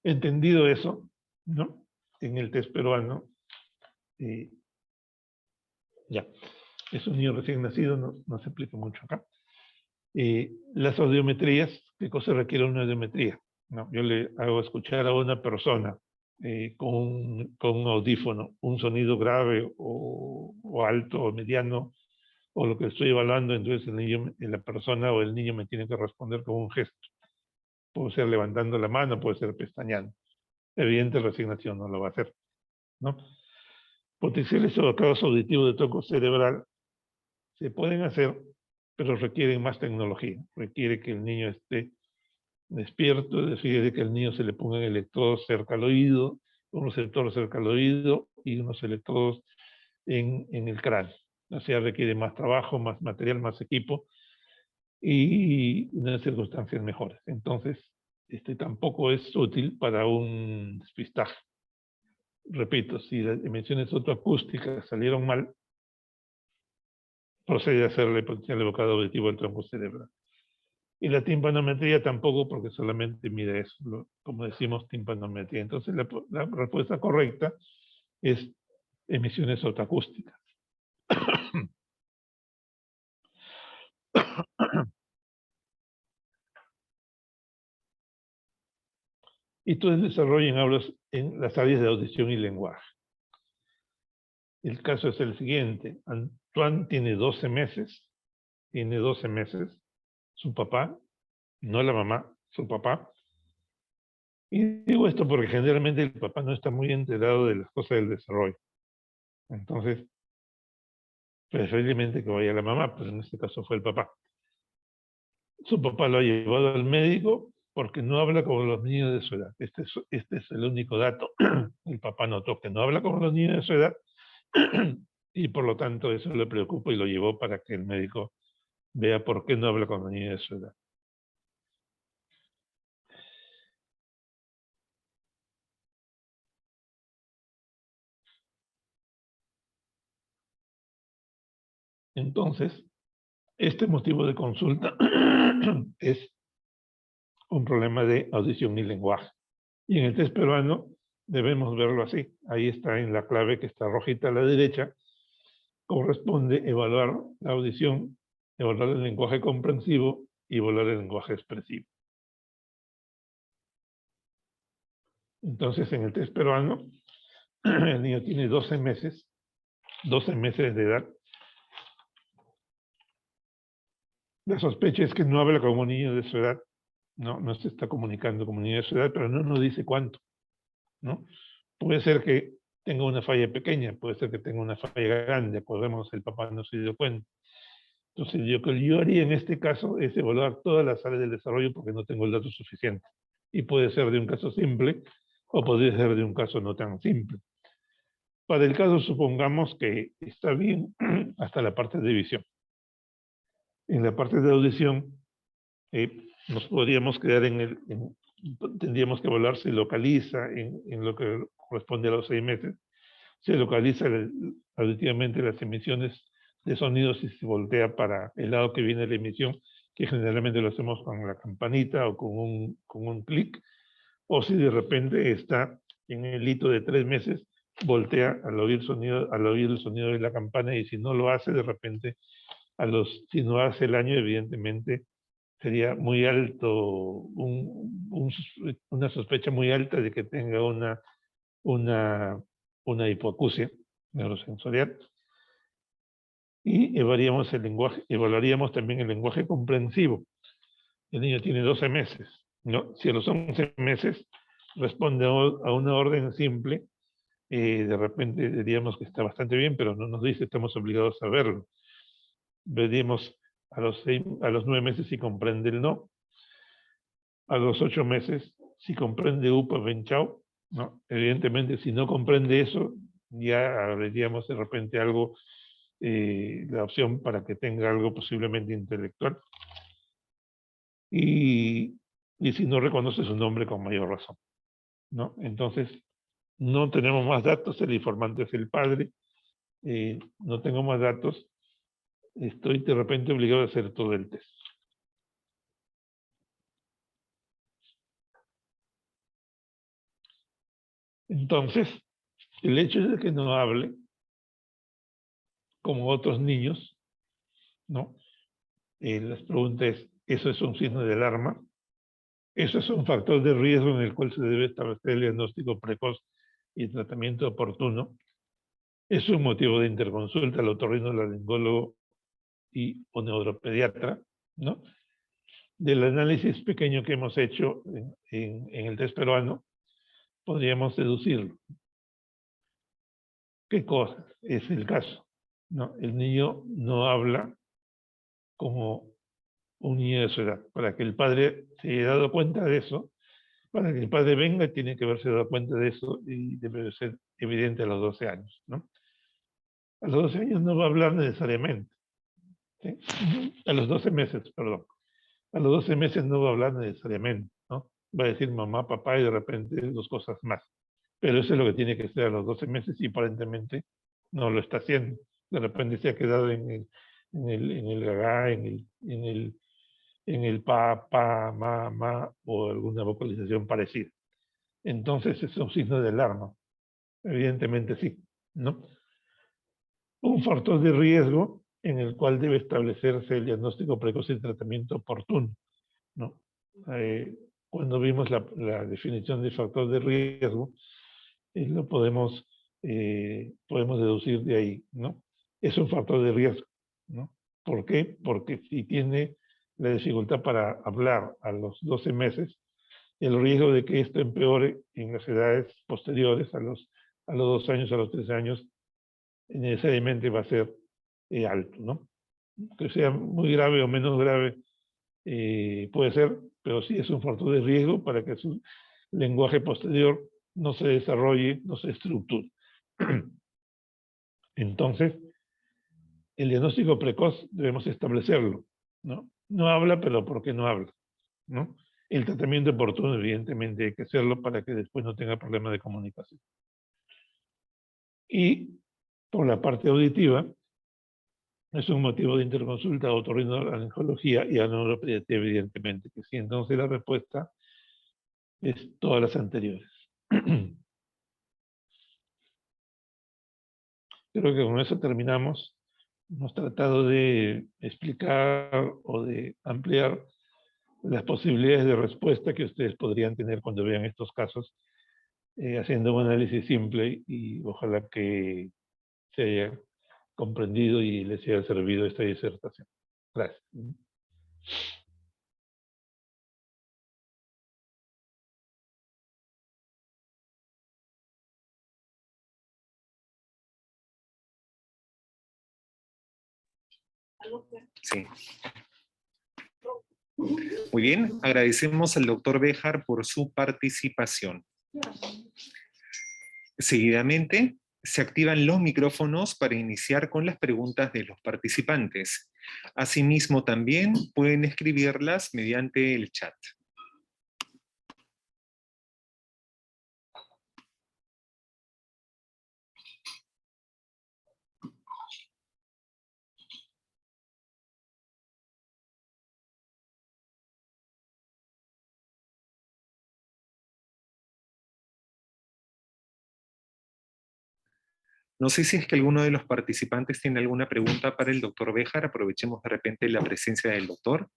Entendido eso, ¿no? En el test peruano, ya, es un niño recién nacido, no se explica mucho acá. Las audiometrías, ¿qué cosa requiere una audiometría? ¿No? Yo le hago escuchar a una persona con un audífono un sonido grave o alto o mediano o lo que estoy evaluando, entonces la persona o el niño me tiene que responder con un gesto. Puede ser levantando la mano, puede ser pestañeando. Evidente, resignación no lo va a hacer, ¿no? Potenciales evocados auditivos de tronco cerebral se pueden hacer, pero requieren más tecnología. Requiere que el niño esté despierto, es decir, que el niño se le pongan electrodos cerca al oído, un receptor cerca al oído y unos electrodos en el cráneo. O sea, requiere más trabajo, más material, más equipo y unas circunstancias mejores. Entonces, tampoco es útil para un despistaje. Repito, si las dimensiones fotoacústicas salieron mal, procede a hacerle potencial evocado auditivo del tronco cerebral. Y la timpanometría tampoco, porque solamente mide eso, como decimos, timpanometría. Entonces, la respuesta correcta es emisiones fotoacústicas. y todo el desarrollo en las áreas de audición y lenguaje. El caso es el siguiente. Antoine tiene 12 meses, su papá, no la mamá, su papá. Y digo esto porque generalmente el papá no está muy enterado de las cosas del desarrollo. Entonces, preferiblemente que vaya la mamá, pero en este caso fue el papá. Su papá lo ha llevado al médico porque no habla con los niños de su edad. Este es el único dato. El papá notó que no habla con los niños de su edad y por lo tanto eso le preocupa y lo llevó para que el médico vea por qué no habla con los niños de su edad. Entonces, este motivo de consulta es un problema de audición y lenguaje. Y en el test peruano debemos verlo así. Ahí está en la clave que está rojita a la derecha. Corresponde evaluar la audición, evaluar el lenguaje comprensivo y evaluar el lenguaje expresivo. Entonces, en el test peruano, el niño tiene 12 meses de edad. La sospecha es que no habla como un niño de su edad, no se está comunicando como un niño de su edad, pero no nos dice cuánto, ¿no? Puede ser que tenga una falla pequeña, puede ser que tenga una falla grande, podemos, el papá no se dio cuenta. Entonces, lo que yo haría en este caso es evaluar todas las áreas del desarrollo porque no tengo el dato suficiente. Y puede ser de un caso simple o podría ser de un caso no tan simple. Para el caso, supongamos que está bien hasta la parte de visión. En la parte de audición, nos podríamos quedar tendríamos que evaluar si localiza en lo que corresponde a los 6 meses, se localiza auditivamente las emisiones de sonidos y se voltea para el lado que viene la emisión, que generalmente lo hacemos con la campanita o con un clic, o si de repente está en el hito de 3 meses, voltea al oír el sonido de la campana, y si no lo hace de repente, si no hace el año, evidentemente sería muy alto, una sospecha muy alta de que tenga una hipoacusia neurosensorial. Y evaluaríamos también el lenguaje comprensivo. El niño tiene 12 meses, ¿no? Si a los 11 meses responde a una orden simple, de repente diríamos que está bastante bien, pero no nos dice, estamos obligados a verlo. Veríamos a los 9 meses si comprende el no. A los 8 meses si comprende upa, ven, chao, ¿no? Evidentemente, si no comprende eso, ya abriríamos de repente algo, la opción para que tenga algo posiblemente intelectual. Y si no reconoce su nombre, con mayor razón, ¿no? Entonces, no tenemos más datos, el informante es el padre, no tengo más datos, estoy de repente obligado a hacer todo el test. Entonces, el hecho de que no hable como otros niños, ¿no? La pregunta es, ¿eso es un signo de alarma? ¿Eso es un factor de riesgo en el cual se debe establecer el diagnóstico precoz y tratamiento oportuno? ¿Es un motivo de interconsulta al otorrinolaringólogo o neuropediatra, ¿no? Del análisis pequeño que hemos hecho en el test peruano, podríamos deducirlo. ¿Qué cosa es el caso? ¿No? El niño no habla como un niño de su edad. Para que el padre se haya dado cuenta de eso, para que el padre venga, tiene que haberse dado cuenta de eso y debe ser evidente a los 12 años, ¿no? A los 12 años no va a hablar necesariamente, ¿sí? A los 12 meses, perdón. A los 12 meses no va a hablar necesariamente, ¿no? Va a decir mamá, papá y de repente 2 cosas más. Pero eso es lo que tiene que ser a los 12 meses y aparentemente no lo está haciendo. De repente se ha quedado en el gaga, en el pa, ma, o alguna vocalización parecida. Entonces es un signo de alarma. Evidentemente sí, ¿no? Un factor de riesgo en el cual debe establecerse el diagnóstico precoz y el tratamiento oportuno, ¿no? cuando vimos la definición de factor de riesgo, lo podemos deducir de ahí, ¿no? Es un factor de riesgo, ¿no? ¿Por qué? Porque si tiene la dificultad para hablar a los 12 meses, el riesgo de que esto empeore en las edades posteriores, a los 2 años, a los 3 años, necesariamente va a ser alto, ¿no? Que sea muy grave o menos grave puede ser, pero sí es un factor de riesgo para que su lenguaje posterior no se desarrolle, no se estructure. Entonces, el diagnóstico precoz debemos establecerlo, ¿no? No habla, pero ¿por qué no habla? ¿No? El tratamiento oportuno, evidentemente, hay que hacerlo para que después no tenga problemas de comunicación. Y por la parte auditiva, es un motivo de interconsulta a otorrinolaringología y a neuropediatría, evidentemente, que sí. Entonces la respuesta es todas las anteriores. Creo que con eso terminamos. Hemos tratado de explicar o de ampliar las posibilidades de respuesta que ustedes podrían tener cuando vean estos casos, haciendo un análisis simple, y ojalá que se haya comprendido y les haya servido esta disertación. Gracias. Sí. Muy bien, agradecemos al doctor Béjar por su participación. Seguidamente, se activan los micrófonos para iniciar con las preguntas de los participantes. Asimismo, también pueden escribirlas mediante el chat. No sé si es que alguno de los participantes tiene alguna pregunta para el doctor Béjar. Aprovechemos de repente la presencia del doctor.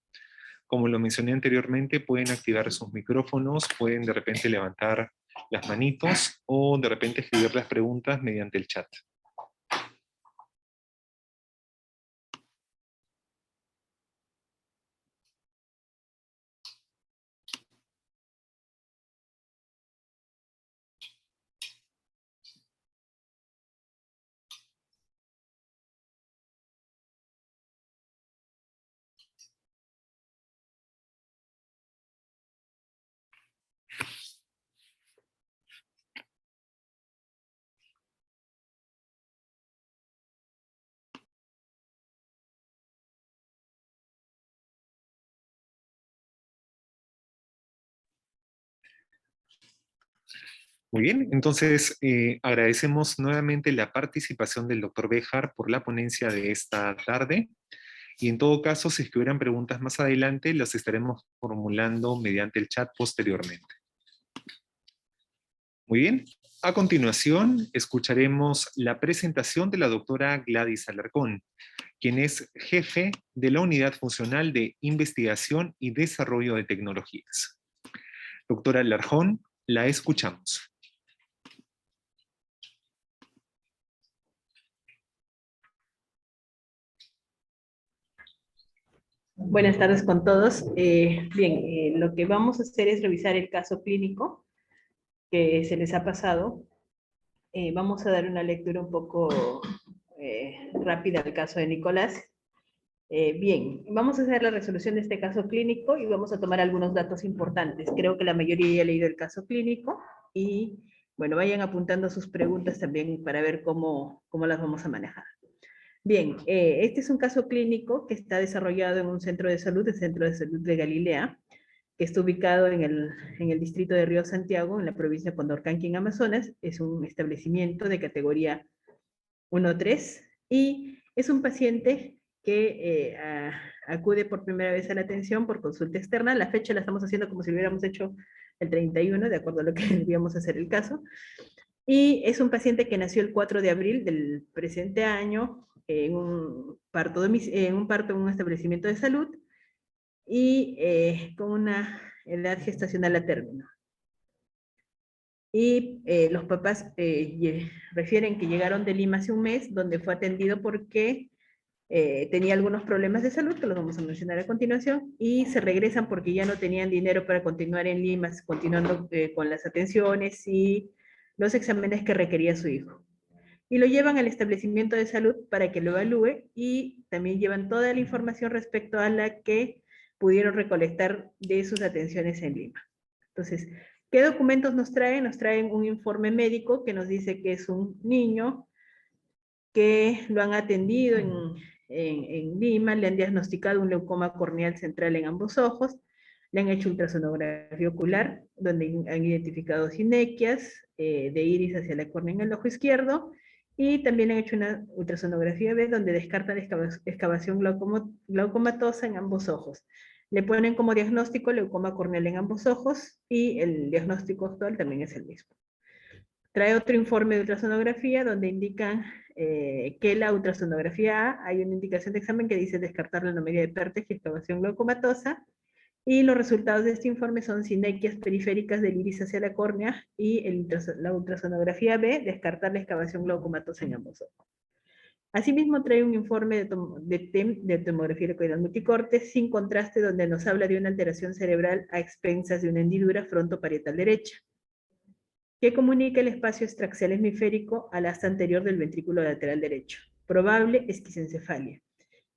Como lo mencioné anteriormente, pueden activar sus micrófonos, pueden de repente levantar las manitos o de repente escribir las preguntas mediante el chat. Muy bien, entonces agradecemos nuevamente la participación del doctor Béjar por la ponencia de esta tarde. Y en todo caso, si es que hubieran preguntas más adelante, las estaremos formulando mediante el chat posteriormente. Muy bien, a continuación escucharemos la presentación de la doctora Gladys Alarcón, quien es jefe de la Unidad Funcional de Investigación y Desarrollo de Tecnologías. Doctora Alarcón, la escuchamos. Buenas tardes con todos. Lo que vamos a hacer es revisar el caso clínico que se les ha pasado. Vamos a dar una lectura un poco rápida al caso de Nicolás. Vamos a hacer la resolución de este caso clínico y vamos a tomar algunos datos importantes. Creo que la mayoría ya ha leído el caso clínico y, bueno, vayan apuntando sus preguntas también para ver cómo las vamos a manejar. Bien, este es un caso clínico que está desarrollado en un centro de salud, el Centro de Salud de Galilea, que está ubicado en el distrito de Río Santiago, en la provincia de Condorcanqui, en Amazonas. Es un establecimiento de categoría 1-3 y es un paciente que acude por primera vez a la atención por consulta externa. La fecha la estamos haciendo como si lo hubiéramos hecho el 31, de acuerdo a lo que debíamos hacer el caso. Y es un paciente que nació el 4 de abril del presente año, en un parto en un establecimiento de salud, y con una edad gestacional a término. Y los papás refieren que llegaron de Lima hace un mes, donde fue atendido porque tenía algunos problemas de salud, que los vamos a mencionar a continuación, y se regresan porque ya no tenían dinero para continuar en Lima, continuando con las atenciones y los exámenes que requería su hijo. Y lo llevan al establecimiento de salud para que lo evalúe, y también llevan toda la información respecto a la que pudieron recolectar de sus atenciones en Lima. Entonces, ¿qué documentos nos traen? Nos traen un informe médico que nos dice que es un niño que lo han atendido en Lima, le han diagnosticado un leucoma corneal central en ambos ojos, le han hecho ultrasonografía ocular, donde han identificado sinequias de iris hacia la córnea en el ojo izquierdo, y también han hecho una ultrasonografía B, donde descartan excavación glaucomatosa en ambos ojos. Le ponen como diagnóstico leucoma corneal en ambos ojos, y el diagnóstico actual también es el mismo. Trae otro informe de ultrasonografía donde indican que la ultrasonografía A, hay una indicación de examen que dice descartar la anomalía de Pertex y excavación glaucomatosa, y los resultados de este informe son sinequias periféricas del iris hacia la córnea, y la ultrasonografía B, descartar la excavación glaucomatosa en ambos ojos. Asimismo, trae un informe de tomografía helicoidal multicorte sin contraste, donde nos habla de una alteración cerebral a expensas de una hendidura frontoparietal derecha, que comunica el espacio extraxial hemisférico al asta anterior del ventrículo lateral derecho. Probable esquizencefalia.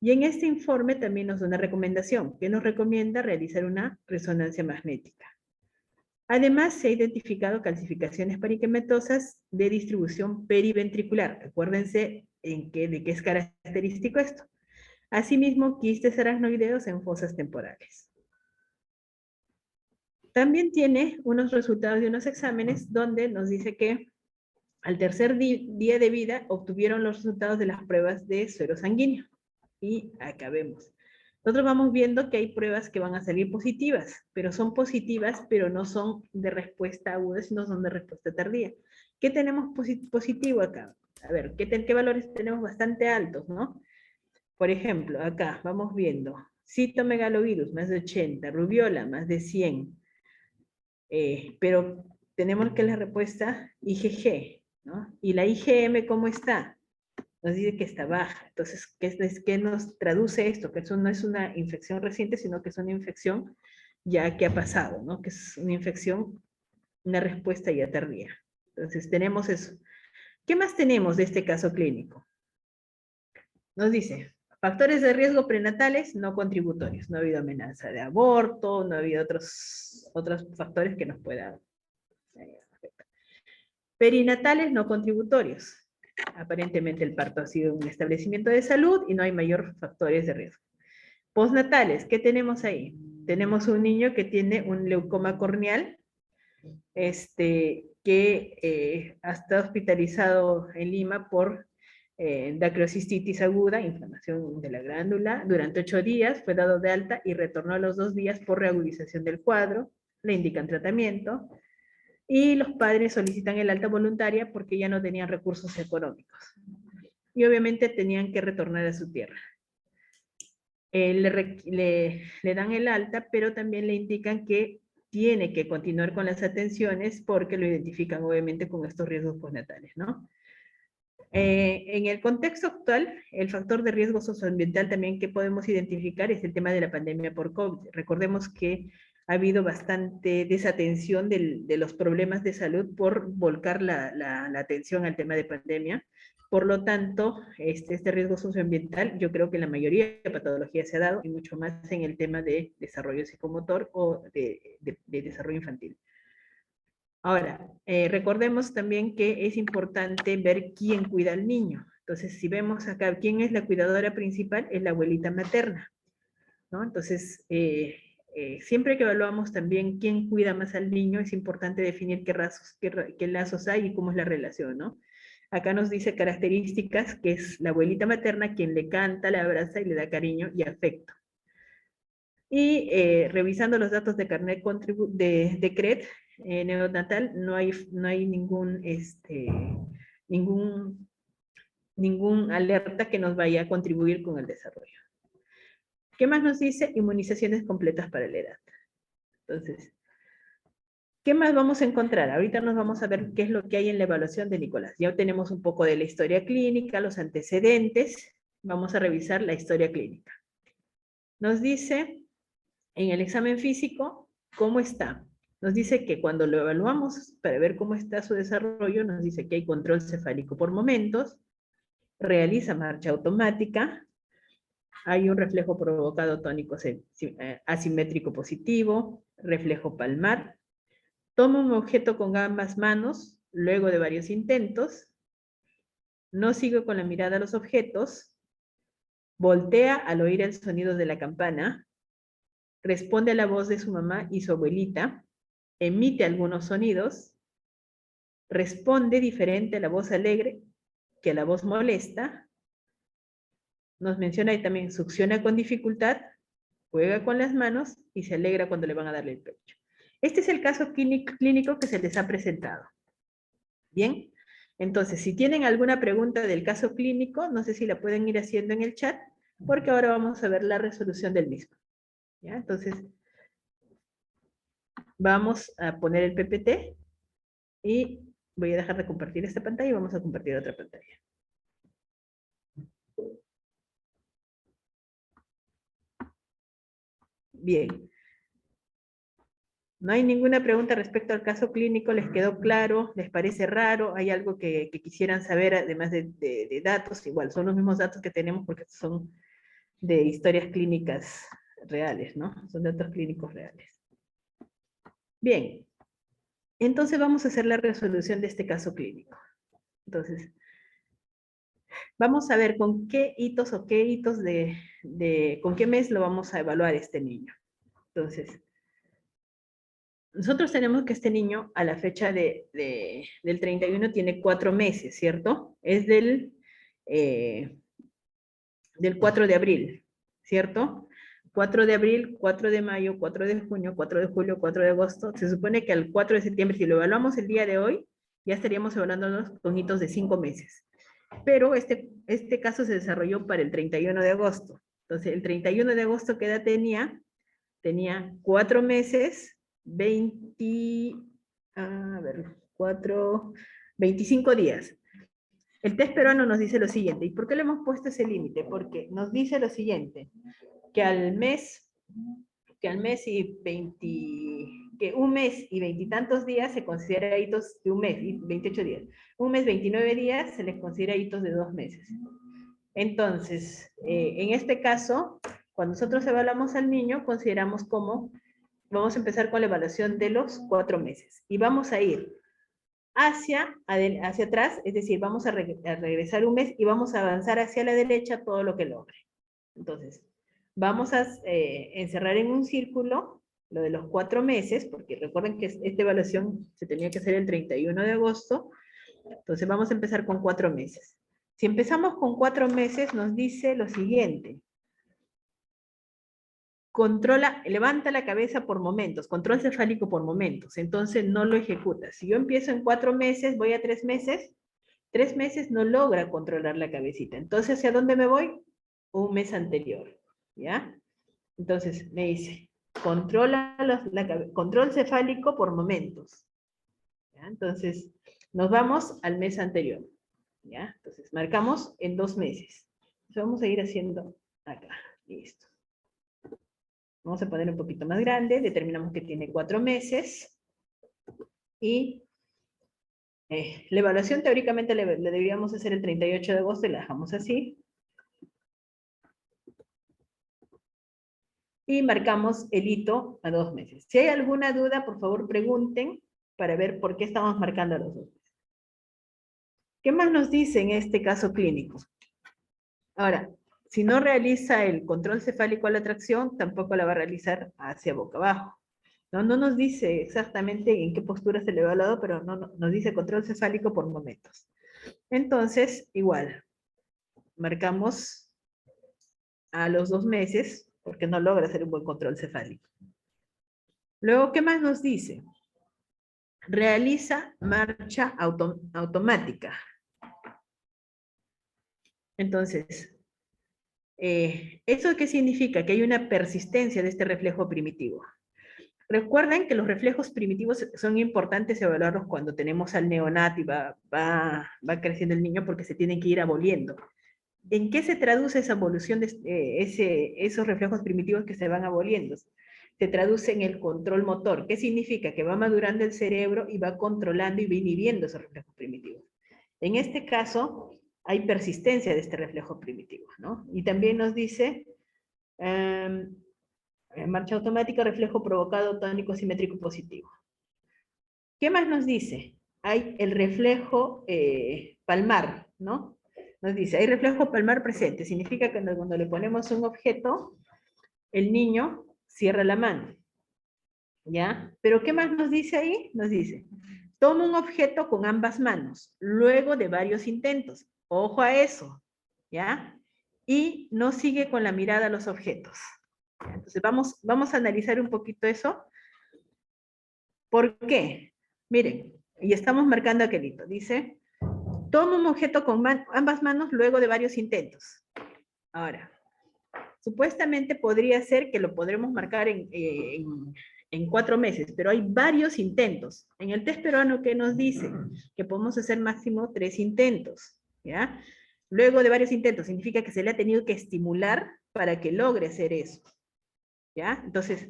Y en este informe también nos da una recomendación, que nos recomienda realizar una resonancia magnética. Además, se ha identificado calcificaciones pariquematosas de distribución periventricular. Acuérdense de qué es característico esto. Asimismo, quistes aracnoideos en fosas temporales. También tiene unos resultados de unos exámenes donde nos dice que al tercer día de vida obtuvieron los resultados de las pruebas de suero sanguíneo. Y acá vemos. Nosotros vamos viendo que hay pruebas que van a salir positivas, pero son positivas, pero no son de respuesta aguda, sino son de respuesta tardía. ¿Qué tenemos positivo acá? A ver, ¿qué valores tenemos bastante altos, no? Por ejemplo, acá vamos viendo citomegalovirus, más de 80, rubiola, más de 100. Pero tenemos que la respuesta IgG, ¿no? ¿Y la IgM cómo está? Nos dice que está baja. Entonces, ¿qué nos traduce esto? Que eso no es una infección reciente, sino que es una infección ya que ha pasado, ¿no? Que es una infección, una respuesta ya tardía. Entonces, tenemos eso. ¿Qué más tenemos de este caso clínico? Nos dice, factores de riesgo prenatales no contributorios. No ha habido amenaza de aborto, no ha habido otros factores que nos puedan afectar. Perinatales no contributorios. Aparentemente el parto ha sido un establecimiento de salud y no hay mayor factores de riesgo. Postnatales, ¿qué tenemos ahí? Tenemos un niño que tiene un leucoma corneal, que ha estado hospitalizado en Lima por dacrocistitis aguda, inflamación de la glándula, durante 8 días, fue dado de alta y retornó a los 2 días por reagudización del cuadro, le indican tratamiento, y los padres solicitan el alta voluntaria porque ya no tenían recursos económicos. Y obviamente tenían que retornar a su tierra. Le dan el alta, pero también le indican que tiene que continuar con las atenciones porque lo identifican obviamente con estos riesgos postnatales, ¿no? En el contexto actual, el factor de riesgo socioambiental también que podemos identificar es el tema de la pandemia por COVID. Recordemos que ha habido bastante desatención de los problemas de salud por volcar la atención al tema de pandemia. Por lo tanto, este riesgo socioambiental, yo creo que la mayoría de patologías se ha dado, y mucho más en el tema de desarrollo psicomotor o de desarrollo infantil. Ahora, recordemos también que es importante ver quién cuida al niño. Entonces, si vemos acá, ¿quién es la cuidadora principal? Es la abuelita materna, ¿no? Entonces, siempre que evaluamos también quién cuida más al niño, es importante definir qué lazos hay y cómo es la relación, ¿no? Acá nos dice características, que es la abuelita materna quien le canta, le abraza y le da cariño y afecto. Y revisando los datos de carnet de CRED neonatal, no hay ningún alerta que nos vaya a contribuir con el desarrollo. ¿Qué más nos dice? Inmunizaciones completas para la edad. Entonces, ¿qué más vamos a encontrar? Ahorita nos vamos a ver qué es lo que hay en la evaluación de Nicolás. Ya tenemos un poco de la historia clínica, los antecedentes. Vamos a revisar la historia clínica. Nos dice en el examen físico cómo está. Nos dice que cuando lo evaluamos para ver cómo está su desarrollo, nos dice que hay control cefálico por momentos, realiza marcha automática, hay un reflejo provocado tónico asimétrico positivo, reflejo palmar, toma un objeto con ambas manos, luego de varios intentos, no sigue con la mirada a los objetos, voltea al oír el sonido de la campana, responde a la voz de su mamá y su abuelita, emite algunos sonidos, responde diferente a la voz alegre que a la voz molesta, nos menciona ahí también succiona con dificultad, juega con las manos y se alegra cuando le van a darle el pecho. Este es el caso clínico que se les ha presentado. Bien, entonces si tienen alguna pregunta del caso clínico, no sé si la pueden ir haciendo en el chat, porque ahora vamos a ver la resolución del mismo. ¿Ya? Entonces, vamos a poner el PPT y voy a dejar de compartir esta pantalla y vamos a compartir otra pantalla. Bien. No hay ninguna pregunta respecto al caso clínico, ¿les quedó claro? ¿Les parece raro? ¿Hay algo que quisieran saber además de datos? Igual, son los mismos datos que tenemos porque son de historias clínicas reales, ¿no? Son datos clínicos reales. Bien, entonces vamos a hacer la resolución de este caso clínico. Entonces, vamos a ver con qué hitos o qué hitos con qué mes lo vamos a evaluar este niño. Entonces, nosotros tenemos que este niño a la fecha del 31 tiene 4 meses, ¿cierto? Es del 4 de abril, ¿cierto? 4 de abril, 4 de mayo, 4 de junio, 4 de julio, 4 de agosto. Se supone que al 4 de septiembre, si lo evaluamos el día de hoy, ya estaríamos evaluándonos con hitos de 5 meses. Pero este caso se desarrolló para el 31 de agosto. Entonces, el 31 de agosto, ¿qué edad tenía? Tenía 4 meses, 25 días. El test peruano nos dice lo siguiente. ¿Y por qué le hemos puesto ese límite? Porque nos dice lo siguiente, que un mes y veintitantos días se considera hitos de un mes, y 28 días. Un mes, 29 días, se les considera hitos de 2 meses. Entonces, en este caso, cuando nosotros evaluamos al niño, consideramos como, vamos a empezar con la evaluación de los 4 meses. Y vamos a ir hacia atrás, es decir, vamos a regresar un mes y vamos a avanzar hacia la derecha todo lo que logre. Entonces, vamos a encerrar en un círculo lo de los 4 meses, porque recuerden que esta evaluación se tenía que hacer el 31 de agosto, entonces vamos a empezar con 4 meses. Si empezamos con 4 meses, nos dice lo siguiente. Levanta la cabeza por momentos, control cefálico por momentos, entonces no lo ejecuta. Si yo empiezo en 4 meses, voy a 3 meses, 3 meses no logra controlar la cabecita. Entonces, ¿hacia dónde me voy? Un mes anterior, ¿ya? Entonces, me dice, control cefálico por momentos. ¿Ya? Entonces, nos vamos al mes anterior, ¿ya? Entonces, marcamos en 2 meses. Entonces, vamos a ir haciendo acá, listo. Vamos a poner un poquito más grande, determinamos que tiene 4 meses, y la evaluación teóricamente le deberíamos hacer el 38 de agosto y la dejamos así. Y marcamos el hito a 2 meses. Si hay alguna duda, por favor pregunten para ver por qué estamos marcando a los 2 meses. ¿Qué más nos dice en este caso clínico? Ahora, si no realiza el control cefálico a la tracción, tampoco la va a realizar hacia boca abajo. No nos dice exactamente en qué postura se le ha evaluado, pero nos dice control cefálico por momentos. Entonces, igual, marcamos a los 2 meses, porque no logra hacer un buen control cefálico. Luego, ¿qué más nos dice? Realiza marcha automática. Entonces, ¿eso qué significa? Que hay una persistencia de este reflejo primitivo. Recuerden que los reflejos primitivos son importantes evaluarlos cuando tenemos al neonato y va creciendo el niño porque se tienen que ir aboliendo. ¿En qué se traduce esa evolución de esos reflejos primitivos que se van aboliendo? Se traduce en el control motor. ¿Qué significa? Que va madurando el cerebro y va controlando y va inhibiendo esos reflejos primitivos. En este caso, hay persistencia de este reflejo primitivo, ¿no? Y también nos dice, marcha automática, reflejo provocado, tónico, simétrico, positivo. ¿Qué más nos dice? Hay el reflejo palmar, ¿no? Nos dice, hay reflejo palmar presente. Significa que cuando le ponemos un objeto, el niño cierra la mano. ¿Ya? Pero ¿qué más nos dice ahí? Nos dice, toma un objeto con ambas manos, luego de varios intentos. Ojo a eso, ¿ya? Y no sigue con la mirada a los objetos. Entonces vamos a analizar un poquito eso. ¿Por qué? Miren, y estamos marcando aquelito. Dice, toma un objeto con ambas manos luego de varios intentos. Ahora, supuestamente podría ser que lo podremos marcar en 4 meses, pero hay varios intentos. En el test peruano, ¿qué nos dice? Que podemos hacer máximo 3 intentos, ¿ya? Luego de varios intentos, significa que se le ha tenido que estimular para que logre hacer eso, ¿ya? Entonces,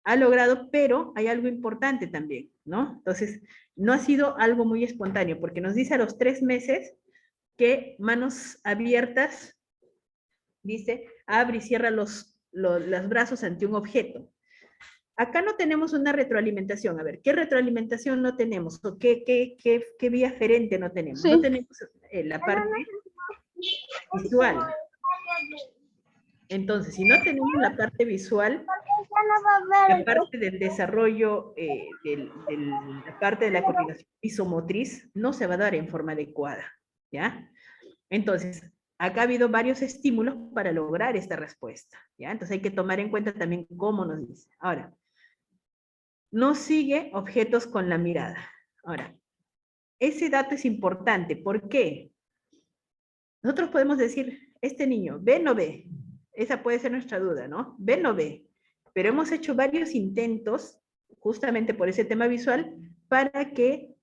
ha logrado, pero hay algo importante también, ¿no? Entonces, no ha sido algo muy espontáneo, porque nos dice a los 3 meses que manos abiertas, dice, abre y cierra los brazos ante un objeto. Acá no tenemos una retroalimentación. A ver, ¿qué retroalimentación no tenemos? ¿O qué vía aferente no tenemos? Sí. No tenemos la parte visual. Entonces, si no tenemos la parte visual, la parte del desarrollo, la parte de la coordinación visomotriz, no se va a dar en forma adecuada, ¿ya? Entonces, acá ha habido varios estímulos para lograr esta respuesta, ¿ya? Entonces hay que tomar en cuenta también cómo nos dice. Ahora, no sigue objetos con la mirada. Ahora, ese dato es importante. ¿Por qué? Nosotros podemos decir, este niño, ¿ve o no ve? Esa puede ser nuestra duda, ¿no? ¿Ve o no ve? Pero hemos hecho varios intentos, justamente por ese tema visual, para que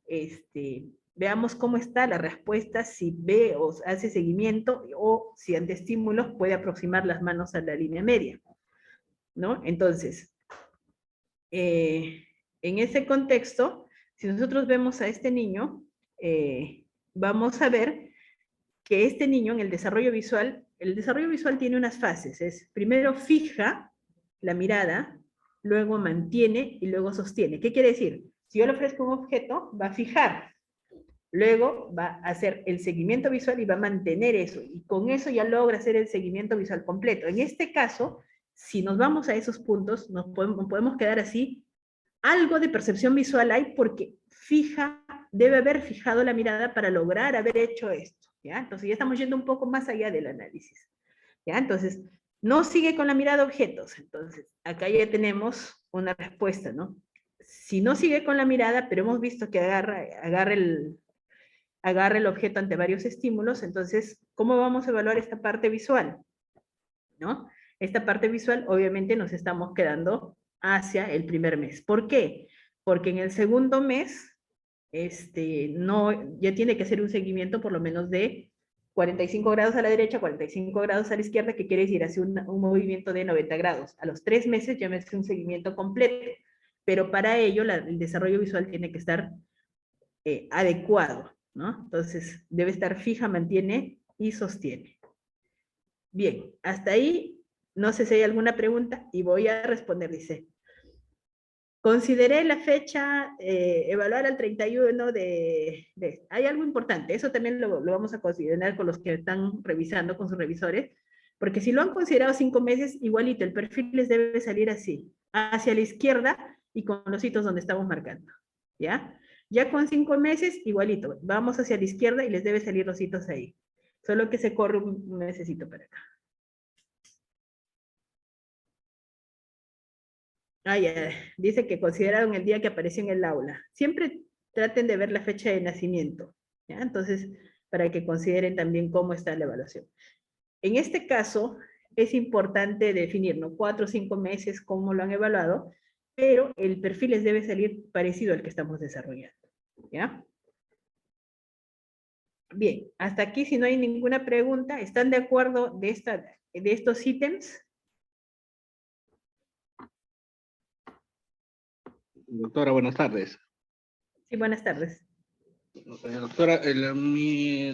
veamos cómo está la respuesta, si ve o hace seguimiento, o si ante estímulos puede aproximar las manos a la línea media, ¿no? Entonces, en ese contexto, si nosotros vemos a este niño, vamos a ver que este niño en el desarrollo visual tiene unas fases. Es primero fija la mirada, luego mantiene y luego sostiene. ¿Qué quiere decir? Si yo le ofrezco un objeto, va a fijar. Luego va a hacer el seguimiento visual y va a mantener eso. Y con eso ya logra hacer el seguimiento visual completo. En este caso, si nos vamos a esos puntos, nos podemos quedar así. Algo de percepción visual hay porque debe haber fijado la mirada para lograr haber hecho esto, ¿ya? Entonces ya estamos yendo un poco más allá del análisis, ¿ya? Entonces, no sigue con la mirada objetos. Entonces, acá ya tenemos una respuesta, ¿no? Si no sigue con la mirada, pero hemos visto que agarra el objeto ante varios estímulos, entonces, ¿cómo vamos a evaluar esta parte visual? ¿No? Esta parte visual, obviamente, nos estamos quedando hacia el primer mes. ¿Por qué? Porque en el segundo mes, ya tiene que hacer un seguimiento por lo menos de 45 grados a la derecha, 45 grados a la izquierda, que quiere decir hace un movimiento de 90 grados. A los 3 meses ya me hace un seguimiento completo, pero para ello el desarrollo visual tiene que estar adecuado, ¿no? Entonces, debe estar fija, mantiene y sostiene. Bien, hasta ahí, no sé si hay alguna pregunta y voy a responder, dice. Consideré la fecha, evaluar al 31 hay algo importante, eso también lo vamos a considerar con los que están revisando, con sus revisores, porque si lo han considerado 5 meses, igualito, el perfil les debe salir así, hacia la izquierda y con los hitos donde estamos marcando, ¿ya? Ya con 5 meses, igualito, vamos hacia la izquierda y les debe salir los hitos ahí, solo que se corre un mesecito para acá. Ya. Dice que consideraron el día que apareció en el aula. Siempre traten de ver la fecha de nacimiento, ¿ya? Entonces, para que consideren también cómo está la evaluación. En este caso, es importante definir, ¿no? 4 o 5 meses, cómo lo han evaluado, pero el perfil les debe salir parecido al que estamos desarrollando, ¿ya? Bien, hasta aquí si no hay ninguna pregunta, ¿están de acuerdo de estos ítems? Doctora, buenas tardes. Sí, buenas tardes. Doctora, mi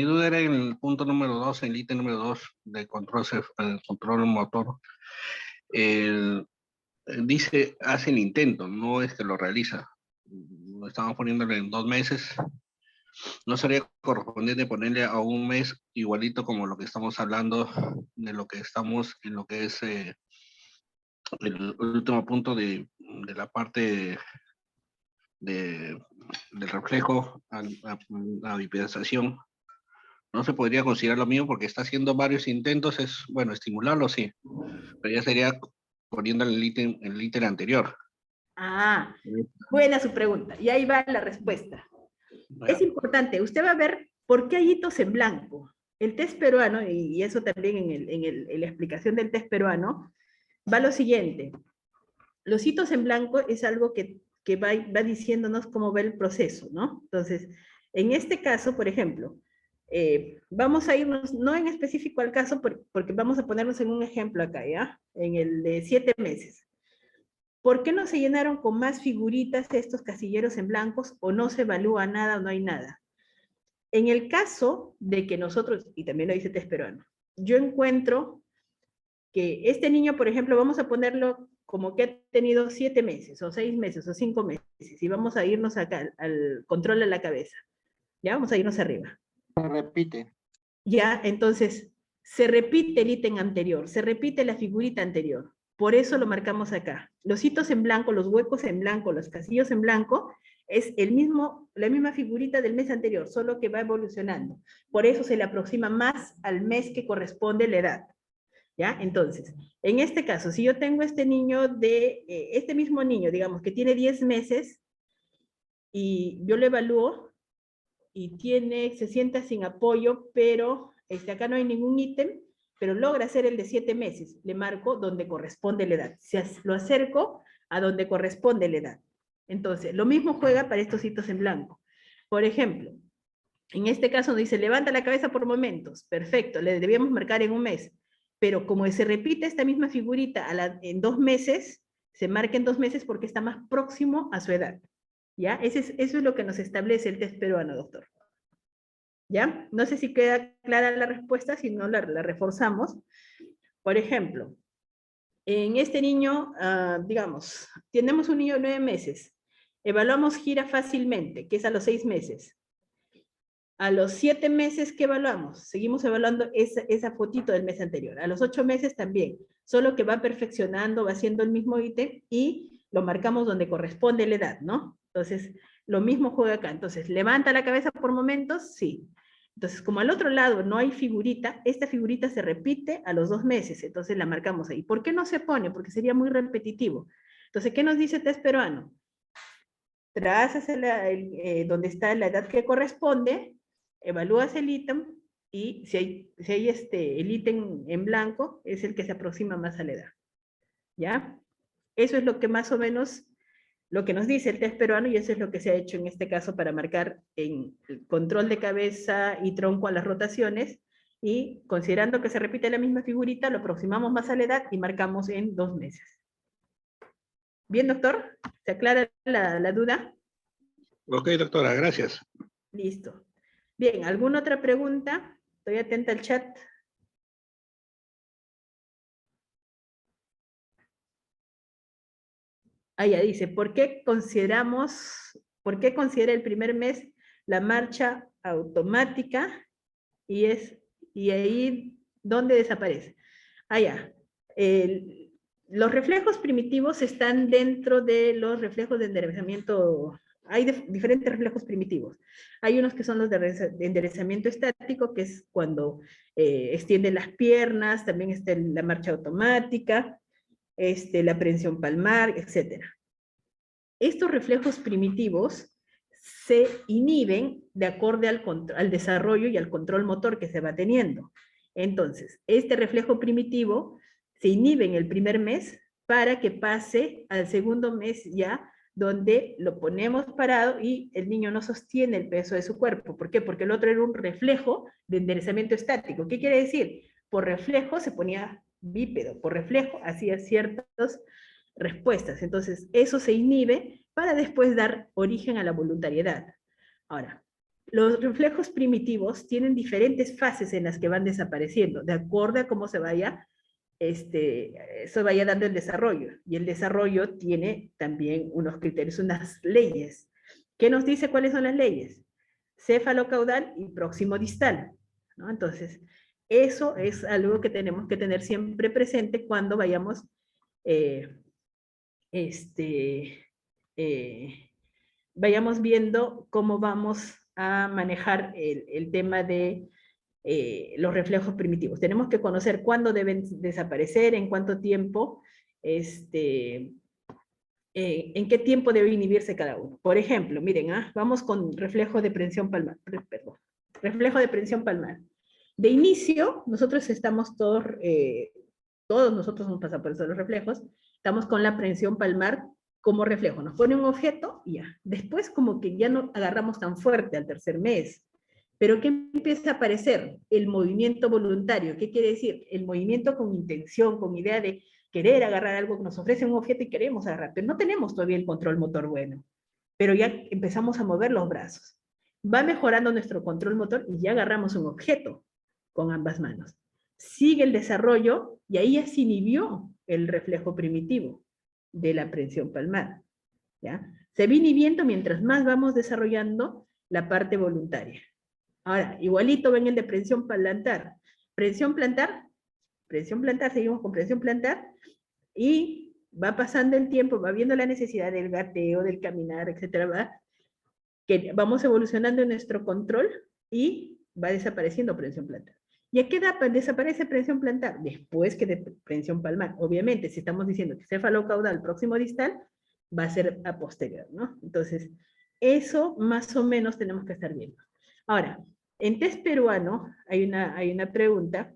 duda era en el punto número 2, el ítem número 2 de control motor. Dice, hace el intento, no es que lo realiza. Lo estamos poniéndole en 2 meses. ¿No sería correspondiente ponerle a 1 mes igualito como lo que estamos hablando de lo que estamos en lo que es el último punto de la parte del reflejo a la bipedalización? No se podría considerar lo mismo porque está haciendo varios intentos, es bueno, estimularlo sí, pero ya sería poniendo el ítem anterior. Ah, buena su pregunta, y ahí va la respuesta. Es importante, usted va a ver por qué hay hitos en blanco. El test peruano, y eso también en la explicación del test peruano, va lo siguiente. Los hitos en blanco es algo que va diciéndonos cómo va el proceso, ¿no? Entonces, en este caso, por ejemplo, vamos a irnos, no en específico al caso, porque vamos a ponernos en un ejemplo acá, ¿ya? En el de 7 meses. ¿Por qué no se llenaron con más figuritas estos casilleros en blancos o no se evalúa nada o no hay nada? En el caso de que nosotros, y también lo dice test peruano, yo encuentro que este niño, por ejemplo, vamos a ponerlo como que ha tenido 7 meses, o 6 meses, o 5 meses, y vamos a irnos acá al control de la cabeza. Ya, vamos a irnos arriba. Se repite. Ya, entonces, se repite el ítem anterior, se repite la figurita anterior. Por eso lo marcamos acá. Los hitos en blanco, los huecos en blanco, los casillos en blanco, es la misma figurita del mes anterior, solo que va evolucionando. Por eso se le aproxima más al mes que corresponde la edad. ¿Ya? Entonces, en este caso, si yo tengo este mismo niño, digamos, que tiene 10 meses, y yo lo evalúo, y se sienta sin apoyo, pero acá no hay ningún ítem, pero logra hacer el de 7 meses. Le marco donde corresponde la edad. Lo acerco a donde corresponde la edad. Entonces, lo mismo juega para estos hitos en blanco. Por ejemplo, en este caso nos dice, levanta la cabeza por momentos. Perfecto, le debíamos marcar en 1 mes. Pero como se repite esta misma figurita en 2 meses, se marca en 2 meses porque está más próximo a su edad. ¿Ya? Eso es lo que nos establece el test peruano, doctor. ¿Ya? No sé si queda clara la respuesta, si no la reforzamos. Por ejemplo, en este niño, digamos, tenemos un niño de 9 meses. Evaluamos gira fácilmente, que es a los 6 meses. A los 7 meses, ¿qué evaluamos? Seguimos evaluando esa fotito del mes anterior. A los 8 meses también, solo que va perfeccionando, va haciendo el mismo ítem y lo marcamos donde corresponde la edad, ¿no? Entonces, lo mismo juega acá. Entonces, ¿levanta la cabeza por momentos? Sí. Entonces, como al otro lado no hay figurita, esta figurita se repite a los 2 meses, entonces la marcamos ahí. ¿Por qué no se pone? Porque sería muy repetitivo. Entonces, ¿qué nos dice test peruano? Trazas donde está la edad que corresponde, evalúas el ítem y si hay el ítem en blanco, es el que se aproxima más a la edad. ¿Ya? Eso es lo que más o menos, lo que nos dice el test peruano y eso es lo que se ha hecho en este caso para marcar en el control de cabeza y tronco a las rotaciones y considerando que se repite la misma figurita, lo aproximamos más a la edad y marcamos en 2 meses. ¿Bien, doctor? ¿Se aclara la duda? Ok, doctora, gracias. Listo. Bien, ¿alguna otra pregunta? Estoy atenta al chat. Ya dice, ¿por qué considera el primer mes la marcha automática y ahí, ¿dónde desaparece? Ya. Los reflejos primitivos están dentro de los reflejos de enderezamiento. Hay diferentes reflejos primitivos. Hay unos que son los de enderezamiento estático, que es cuando extienden las piernas, también está la marcha automática, la aprehensión palmar, etc. Estos reflejos primitivos se inhiben de acorde al desarrollo y al control motor que se va teniendo. Entonces, este reflejo primitivo se inhibe en el primer mes para que pase al segundo mes ya, donde lo ponemos parado y el niño no sostiene el peso de su cuerpo. ¿Por qué? Porque el otro era un reflejo de enderezamiento estático. ¿Qué quiere decir? Por reflejo se ponía bípedo, por reflejo hacía ciertas respuestas. Entonces, eso se inhibe para después dar origen a la voluntariedad. Ahora, los reflejos primitivos tienen diferentes fases en las que van desapareciendo, de acuerdo a cómo se vaya dando el desarrollo. Y el desarrollo tiene también unos criterios, unas leyes. ¿Qué nos dice cuáles son las leyes? Céfalo-caudal y próximo-distal, ¿no? Entonces, eso es algo que tenemos que tener siempre presente cuando vayamos vayamos viendo cómo vamos a manejar el tema de los reflejos primitivos. Tenemos que conocer cuándo deben desaparecer, en cuánto tiempo, en qué tiempo debe inhibirse cada uno. Por ejemplo, miren, vamos con reflejo de prensión palmar. Perdón, reflejo de prensión palmar. De inicio, nosotros estamos todos nosotros hemos pasado por eso de los reflejos, estamos con la prensión palmar como reflejo. Nos pone un objeto y ya. Después como que ya no agarramos tan fuerte al tercer mes. Pero ¿qué empieza a aparecer? El movimiento voluntario. ¿Qué quiere decir? El movimiento con intención, con idea de querer agarrar algo que nos ofrece un objeto y queremos agarrar. Pero no tenemos todavía el control motor bueno. Pero ya empezamos a mover los brazos. Va mejorando nuestro control motor y ya agarramos un objeto con ambas manos. Sigue el desarrollo y ahí ya se inhibió el reflejo primitivo de la prensión palmar. ¿Ya? Se va inhibiendo mientras más vamos desarrollando la parte voluntaria. Ahora, igualito ven el de prensión plantar. Prensión plantar, seguimos con prensión plantar, y va pasando el tiempo, va viendo la necesidad del gateo, del caminar, etcétera, que vamos evolucionando en nuestro control y va desapareciendo prensión plantar. ¿Y a qué edad desaparece prensión plantar? Después que de prensión palmar. Obviamente, si estamos diciendo que céfalo-caudal próximo distal, va a ser a posterior, ¿no? Entonces, eso más o menos tenemos que estar viendo. Ahora, en test peruano hay una pregunta,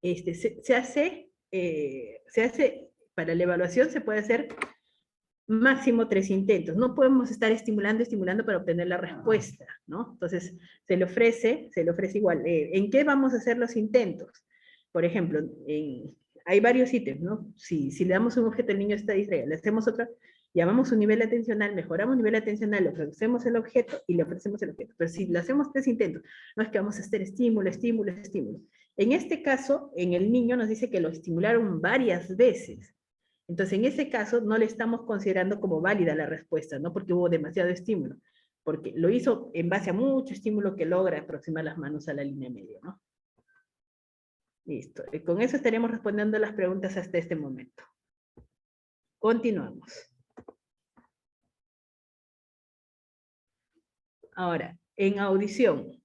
se hace, para la evaluación se puede hacer máximo 3 intentos. No podemos estar estimulando para obtener la respuesta, ¿no? Entonces, se le ofrece igual. ¿En qué vamos a hacer los intentos? Por ejemplo, hay varios ítems, ¿no? Si le damos un objeto, el niño está distraído, le hacemos otra, llamamos su nivel atencional, mejoramos el nivel atencional, le ofrecemos el objeto y le ofrecemos el objeto. Pero si le hacemos 3 intentos, no es que vamos a hacer estímulo. En este caso, en el niño nos dice que lo estimularon varias veces. Entonces, en ese caso, no le estamos considerando como válida la respuesta, no porque hubo demasiado estímulo, porque lo hizo en base a mucho estímulo que logra aproximar las manos a la línea media, ¿no? Listo. Y con eso estaremos respondiendo las preguntas hasta este momento. Continuamos. Ahora, en audición,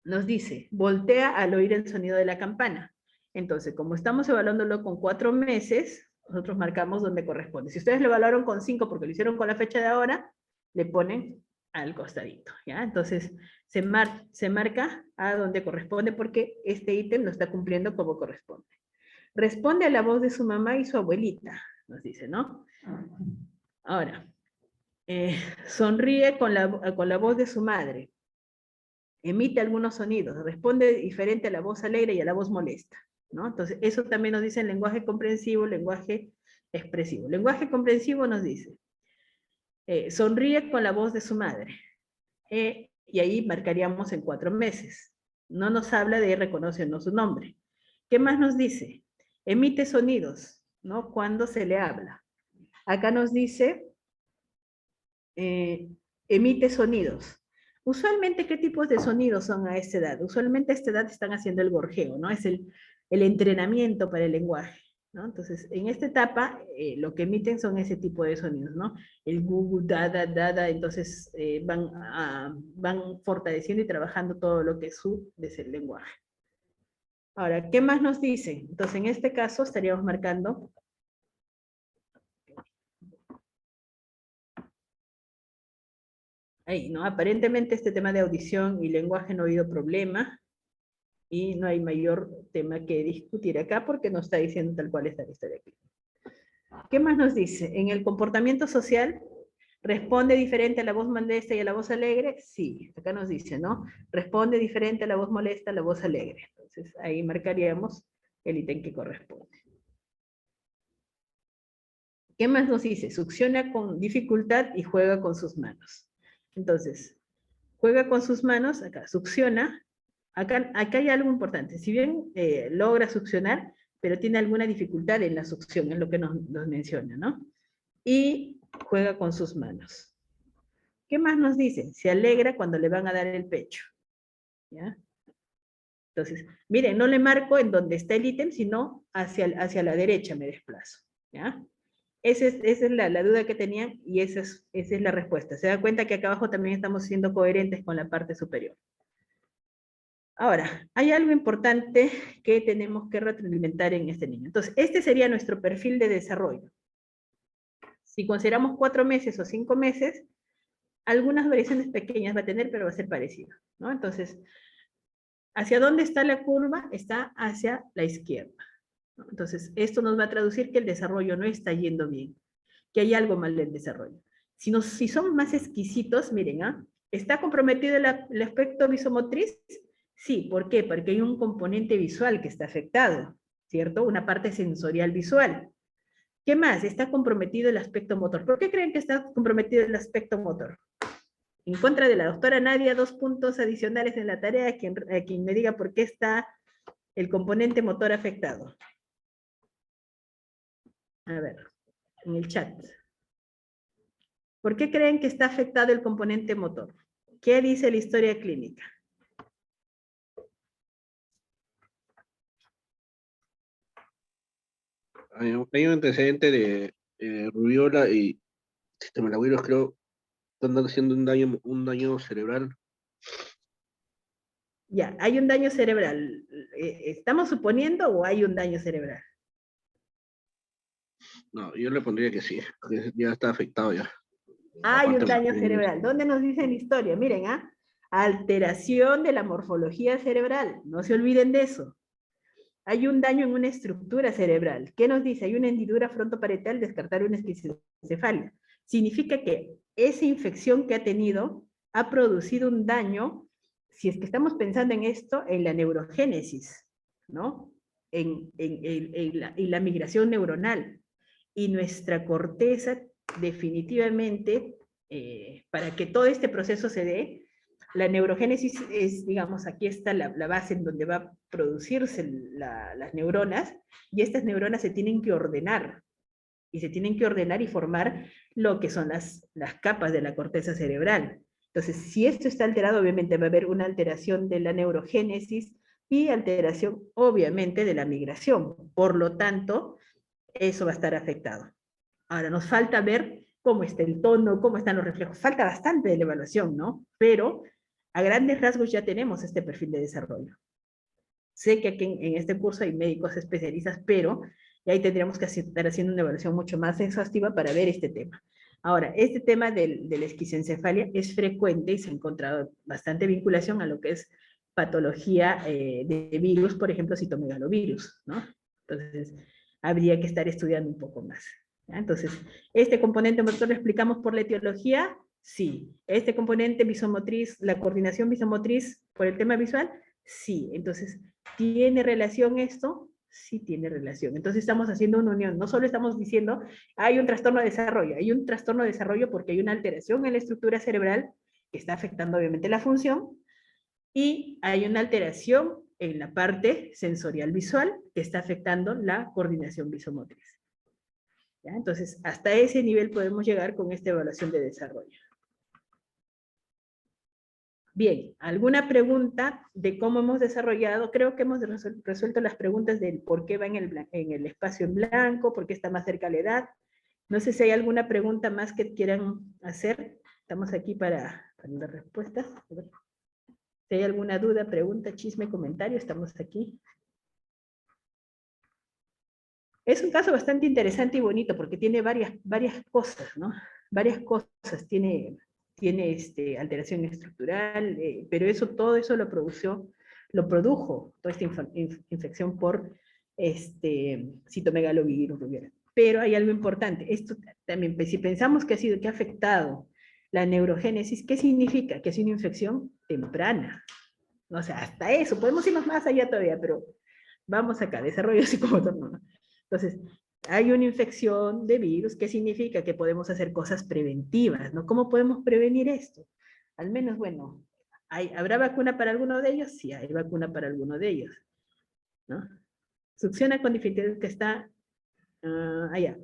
nos dice, voltea al oír el sonido de la campana. Entonces, como estamos evaluándolo con 4 meses, nosotros marcamos donde corresponde. Si ustedes lo evaluaron con 5 porque lo hicieron con la fecha de ahora, le ponen al costadito, ¿ya? Entonces, se marca a donde corresponde porque este ítem no está cumpliendo como corresponde. Responde a la voz de su mamá y su abuelita, nos dice, ¿no? Ahora, sonríe con la voz de su madre. Emite algunos sonidos, responde diferente a la voz alegre y a la voz molesta, ¿no? Entonces, eso también nos dice el lenguaje comprensivo, lenguaje expresivo. Lenguaje comprensivo nos dice, sonríe con la voz de su madre, y ahí marcaríamos en 4 meses. No nos habla de reconoce o no su nombre. ¿Qué más nos dice? Emite sonidos, ¿no? Cuando se le habla. Acá nos dice, emite sonidos. Usualmente, ¿qué tipos de sonidos son a esta edad? Usualmente a esta edad están haciendo el gorjeo, ¿no? Es el entrenamiento para el lenguaje, ¿no? Entonces, en esta etapa, lo que emiten son ese tipo de sonidos, ¿no? El gugu, dada, dada, entonces van fortaleciendo y trabajando todo lo que es el lenguaje. Ahora, ¿qué más nos dice? Entonces, en este caso, estaríamos marcando ahí, ¿no? Aparentemente este tema de audición y lenguaje no ha habido problema y no hay mayor tema que discutir acá porque nos está diciendo tal cual está la historia aquí. ¿Qué más nos dice? En el comportamiento social, ¿responde diferente a la voz molesta y a la voz alegre? Sí, acá nos dice, ¿no? Responde diferente a la voz molesta a la voz alegre. Entonces, ahí marcaríamos el ítem que corresponde. ¿Qué más nos dice? Succiona con dificultad y juega con sus manos. Entonces, juega con sus manos, acá, succiona. Acá hay algo importante. Si bien logra succionar, pero tiene alguna dificultad en la succión, es lo que nos menciona, ¿no? Y juega con sus manos. ¿Qué más nos dice? Se alegra cuando le van a dar el pecho. ¿Ya? Entonces, miren, no le marco en donde está el ítem, sino hacia la derecha me desplazo. ¿Ya? Esa es la duda que tenían y esa es la respuesta. Se da cuenta que acá abajo también estamos siendo coherentes con la parte superior. Ahora, hay algo importante que tenemos que retroalimentar en este niño. Entonces, este sería nuestro perfil de desarrollo. Si consideramos 4 meses o 5 meses, algunas variaciones pequeñas va a tener, pero va a ser parecido, ¿no? Entonces, ¿hacia dónde está la curva? Está hacia la izquierda, ¿no? Entonces, esto nos va a traducir que el desarrollo no está yendo bien, que hay algo mal del desarrollo. Si somos más exquisitos, miren, ¿está comprometido el aspecto visomotriz? Sí, ¿por qué? Porque hay un componente visual que está afectado, ¿cierto? Una parte sensorial visual. ¿Qué más? Está comprometido el aspecto motor. ¿Por qué creen que está comprometido el aspecto motor? En contra de la doctora Nadia, 2 puntos adicionales en la tarea, a quien me diga por qué está el componente motor afectado. A ver, en el chat. ¿Por qué creen que está afectado el componente motor? ¿Qué dice la historia clínica? Hay un antecedente de rubiola y citomegalovirus, creo, están haciendo un daño cerebral. Ya, ¿hay un daño cerebral? ¿Estamos suponiendo o hay un daño cerebral? No, yo le pondría que sí, porque ya está afectado ya. Hay un daño Aparte, cerebral. ¿Dónde nos dice en historia? Miren, alteración de la morfología cerebral. No se olviden de eso. Hay un daño en una estructura cerebral. ¿Qué nos dice? Hay una hendidura frontoparietal, descartar una esquizocefalia. Significa que esa infección que ha tenido ha producido un daño, si es que estamos pensando en esto, en la neurogénesis, ¿no? En la migración neuronal. Y nuestra corteza, definitivamente, para que todo este proceso se dé, la neurogénesis es, digamos, aquí está la base en donde va a producirse las neuronas, y estas neuronas se tienen que ordenar, y se tienen que ordenar y formar lo que son las capas de la corteza cerebral. Entonces, si esto está alterado, obviamente va a haber una alteración de la neurogénesis y alteración, obviamente, de la migración. Por lo tanto, eso va a estar afectado. Ahora, nos falta ver cómo está el tono, cómo están los reflejos. Falta bastante de la evaluación, ¿no? Pero a grandes rasgos ya tenemos este perfil de desarrollo. Sé que aquí en este curso hay médicos especialistas, pero ahí tendríamos que estar haciendo una evaluación mucho más exhaustiva para ver este tema. Ahora, este tema de la esquistoencefalia es frecuente y se ha encontrado bastante vinculación a lo que es patología de virus, por ejemplo, citomegalovirus, ¿no? Entonces, habría que estar estudiando un poco más. ¿Ya? Entonces, ¿este componente motor lo explicamos por la etiología? Sí. ¿Este componente visomotriz, la coordinación visomotriz por el tema visual? Sí. Entonces, ¿tiene relación esto? Sí tiene relación. Entonces estamos haciendo una unión. No solo estamos diciendo, hay un trastorno de desarrollo. Hay un trastorno de desarrollo porque hay una alteración en la estructura cerebral que está afectando obviamente la función, y hay una alteración en la parte sensorial visual que está afectando la coordinación visomotriz. ¿Ya? Entonces, hasta ese nivel podemos llegar con esta evaluación de desarrollo. Bien, ¿alguna pregunta de cómo hemos desarrollado? Creo que hemos resuelto las preguntas del por qué va en el espacio en blanco, por qué está más cerca la edad. No sé si hay alguna pregunta más que quieran hacer. Estamos aquí para las respuestas. Si hay alguna duda, pregunta, chisme, comentario, estamos aquí. Es un caso bastante interesante y bonito porque tiene varias cosas, ¿no? Varias cosas. Tiene alteración estructural, pero todo eso lo produjo toda esta infección por citomegalovirus. Pero hay algo importante. Esto también, si pensamos que que ha afectado la neurogénesis, ¿qué significa? Que es una infección temprana. O sea, hasta eso, podemos irnos más allá todavía, pero vamos acá, desarrollo psicomotor. No. Entonces, hay una infección de virus, ¿qué significa? Que podemos hacer cosas preventivas, ¿no? ¿Cómo podemos prevenir esto? Al menos, bueno, ¿habrá vacuna para alguno de ellos? Sí, hay vacuna para alguno de ellos, ¿no? Succiona con dificultad que está allá.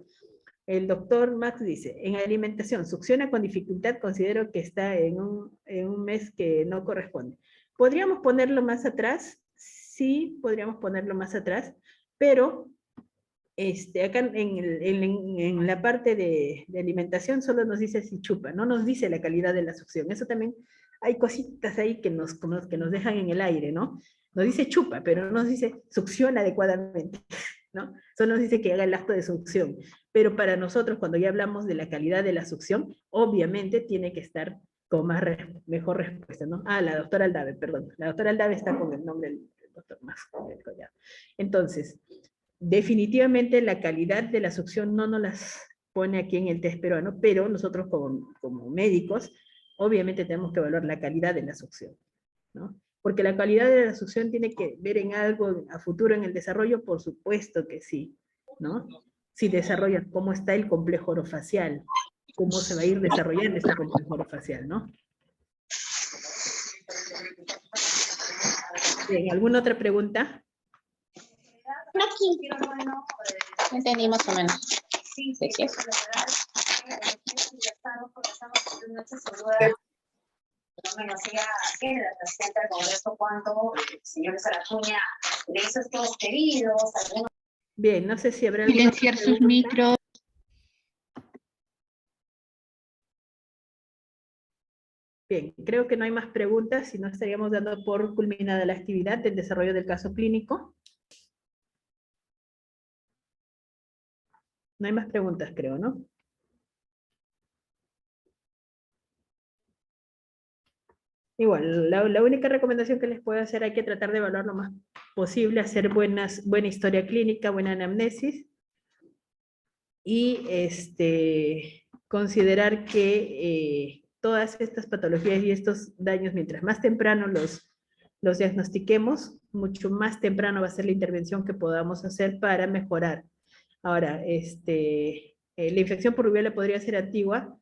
El doctor Max dice, en alimentación, succiona con dificultad, considero que está en un mes que no corresponde. ¿Podríamos ponerlo más atrás? Sí, podríamos ponerlo más atrás, pero acá en la parte de alimentación solo nos dice si chupa, no nos dice la calidad de la succión. Eso también hay cositas ahí que nos dejan en el aire, ¿no? Nos dice chupa, pero no nos dice succiona adecuadamente, ¿no? Solo nos dice que haga el acto de succión. Pero para nosotros, cuando ya hablamos de la calidad de la succión, obviamente tiene que estar con mejor respuesta, ¿no? La doctora Aldave, perdón. La doctora Aldave está con el nombre del doctor Max. Entonces, definitivamente la calidad de la succión no nos las pone aquí en el test peruano, pero nosotros como médicos, obviamente tenemos que evaluar la calidad de la succión, ¿no? Porque la calidad de la succión tiene que ver en algo a futuro en el desarrollo, por supuesto que sí, ¿no? Si desarrollan cómo está el complejo orofacial, cómo se va a ir desarrollando este complejo orofacial, ¿no? Bien, ¿alguna otra pregunta? Aquí. Entendí más o menos. Sí, sí. ¿Qué la presenta al Congreso cuando el señor Saracuña le hizo estos pedidos? Bien, no sé si habrá alguna silenciar sus micros. Bien, creo que no hay más preguntas, si no estaríamos dando por culminada la actividad del desarrollo del caso clínico. No hay más preguntas, creo, ¿no? Igual, la única recomendación que les puedo hacer, hay que tratar de evaluar lo más posible, hacer buena historia clínica, buena anamnesis, y considerar que todas estas patologías y estos daños, mientras más temprano los diagnostiquemos, mucho más temprano va a ser la intervención que podamos hacer para mejorar. Ahora, la infección por rubiola podría ser antigua.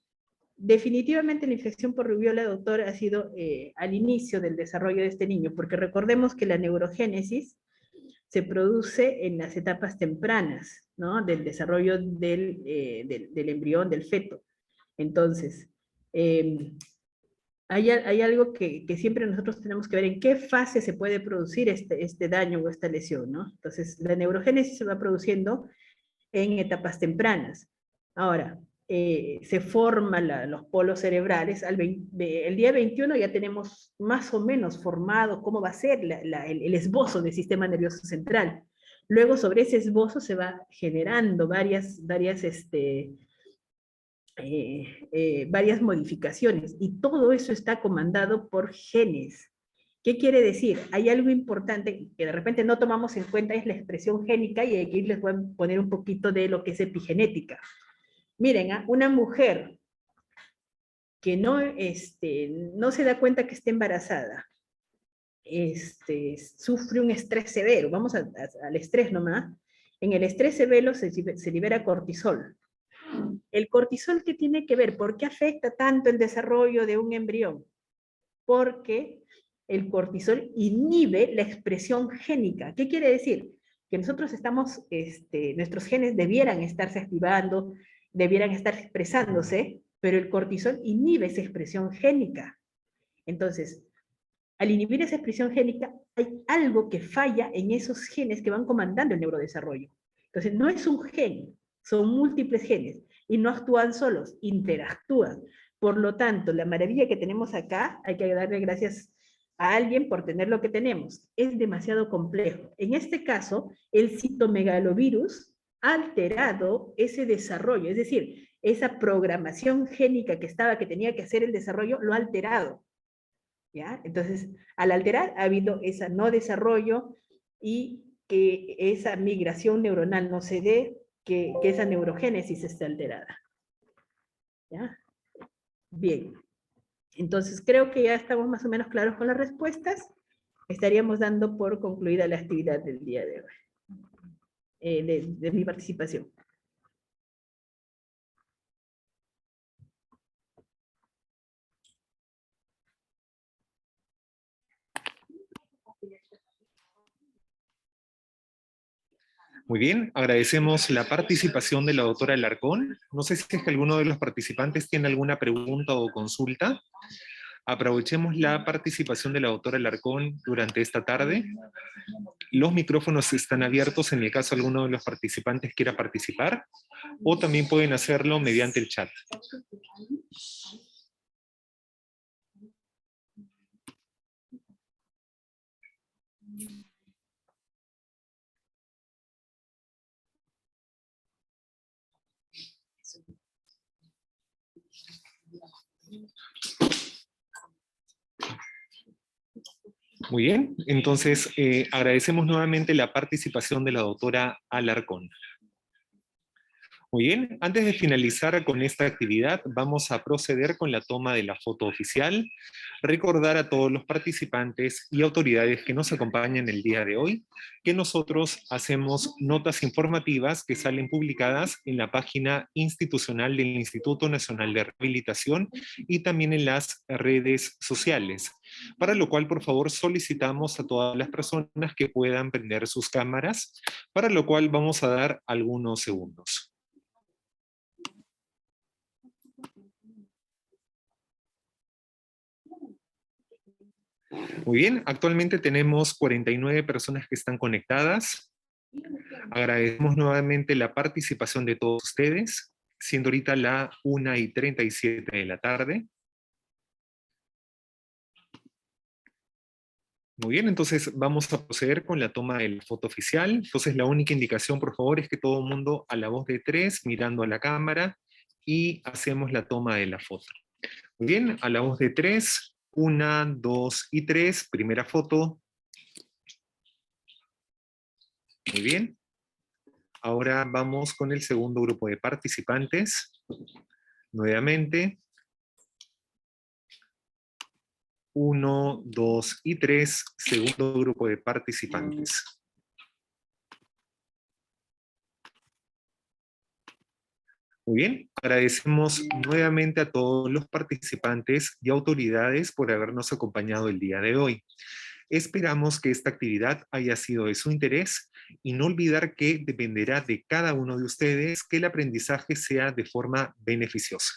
Definitivamente la infección por rubiola, doctor, ha sido al inicio del desarrollo de este niño, porque recordemos que la neurogénesis se produce en las etapas tempranas, ¿no? Del desarrollo del embrión, del feto. Entonces, hay algo que siempre nosotros tenemos que ver en qué fase se puede producir este daño o esta lesión, ¿no? Entonces, la neurogénesis se va produciendo en etapas tempranas. Ahora, se forman los polos cerebrales. El día 21 ya tenemos más o menos formado cómo va a ser el esbozo del sistema nervioso central. Luego, sobre ese esbozo se va generando varias modificaciones, y todo eso está comandado por genes. ¿Qué quiere decir? Hay algo importante que de repente no tomamos en cuenta, es la expresión génica, y aquí les voy a poner un poquito de lo que es epigenética. Miren, una mujer que no se da cuenta que está embarazada, sufre un estrés severo, vamos al estrés nomás. En el estrés severo se libera cortisol. El cortisol, ¿qué tiene que ver? ¿Por qué afecta tanto el desarrollo de un embrión? Porque el cortisol inhibe la expresión génica. ¿Qué quiere decir? Que nosotros nuestros genes debieran estarse activando, debieran estar expresándose, pero el cortisol inhibe esa expresión génica. Entonces, al inhibir esa expresión génica, hay algo que falla en esos genes que van comandando el neurodesarrollo. Entonces, no es un gen, son múltiples genes, y no actúan solos, interactúan. Por lo tanto, la maravilla que tenemos acá, hay que darle gracias a alguien por tener lo que tenemos. Es demasiado complejo. En este caso, el citomegalovirus ha alterado ese desarrollo, es decir, esa programación génica que tenía que hacer el desarrollo, lo ha alterado. ¿Ya? Entonces, al alterar, ha habido ese no desarrollo, y que esa migración neuronal no se dé, que esa neurogénesis esté alterada. ¿Ya? Bien. Entonces, creo que ya estamos más o menos claros con las respuestas. Estaríamos dando por concluida la actividad del día de hoy, de mi participación. Muy bien, agradecemos la participación de la doctora Alarcón. No sé si es que alguno de los participantes tiene alguna pregunta o consulta. Aprovechemos la participación de la doctora Alarcón durante esta tarde. Los micrófonos están abiertos en el caso alguno de los participantes quiera participar, o también pueden hacerlo mediante el chat. Muy bien, entonces agradecemos nuevamente la participación de la doctora Alarcón. Muy bien, antes de finalizar con esta actividad, vamos a proceder con la toma de la foto oficial. Recordar a todos los participantes y autoridades que nos acompañan el día de hoy, que nosotros hacemos notas informativas que salen publicadas en la página institucional del Instituto Nacional de Rehabilitación y también en las redes sociales. Para lo cual, por favor, solicitamos a todas las personas que puedan prender sus cámaras, para lo cual vamos a dar algunos segundos. Muy bien, actualmente tenemos 49 personas que están conectadas. Agradecemos nuevamente la participación de todos ustedes, siendo ahorita la 1:37 de la tarde. Muy bien, entonces vamos a proceder con la toma de la foto oficial. Entonces la única indicación, por favor, es que todo el mundo a la voz de 3, mirando a la cámara, y hacemos la toma de la foto. Muy bien, a la voz de 3, 1, 2 y 3, primera foto. Muy bien. Ahora vamos con el segundo grupo de participantes. Nuevamente. 1, 2 y 3, segundo grupo de participantes. Muy bien, agradecemos nuevamente a todos los participantes y autoridades por habernos acompañado el día de hoy. Esperamos que esta actividad haya sido de su interés y no olvidar que dependerá de cada uno de ustedes que el aprendizaje sea de forma beneficiosa.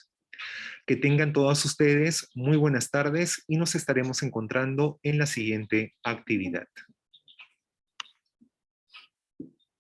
Que tengan todos ustedes muy buenas tardes y nos estaremos encontrando en la siguiente actividad.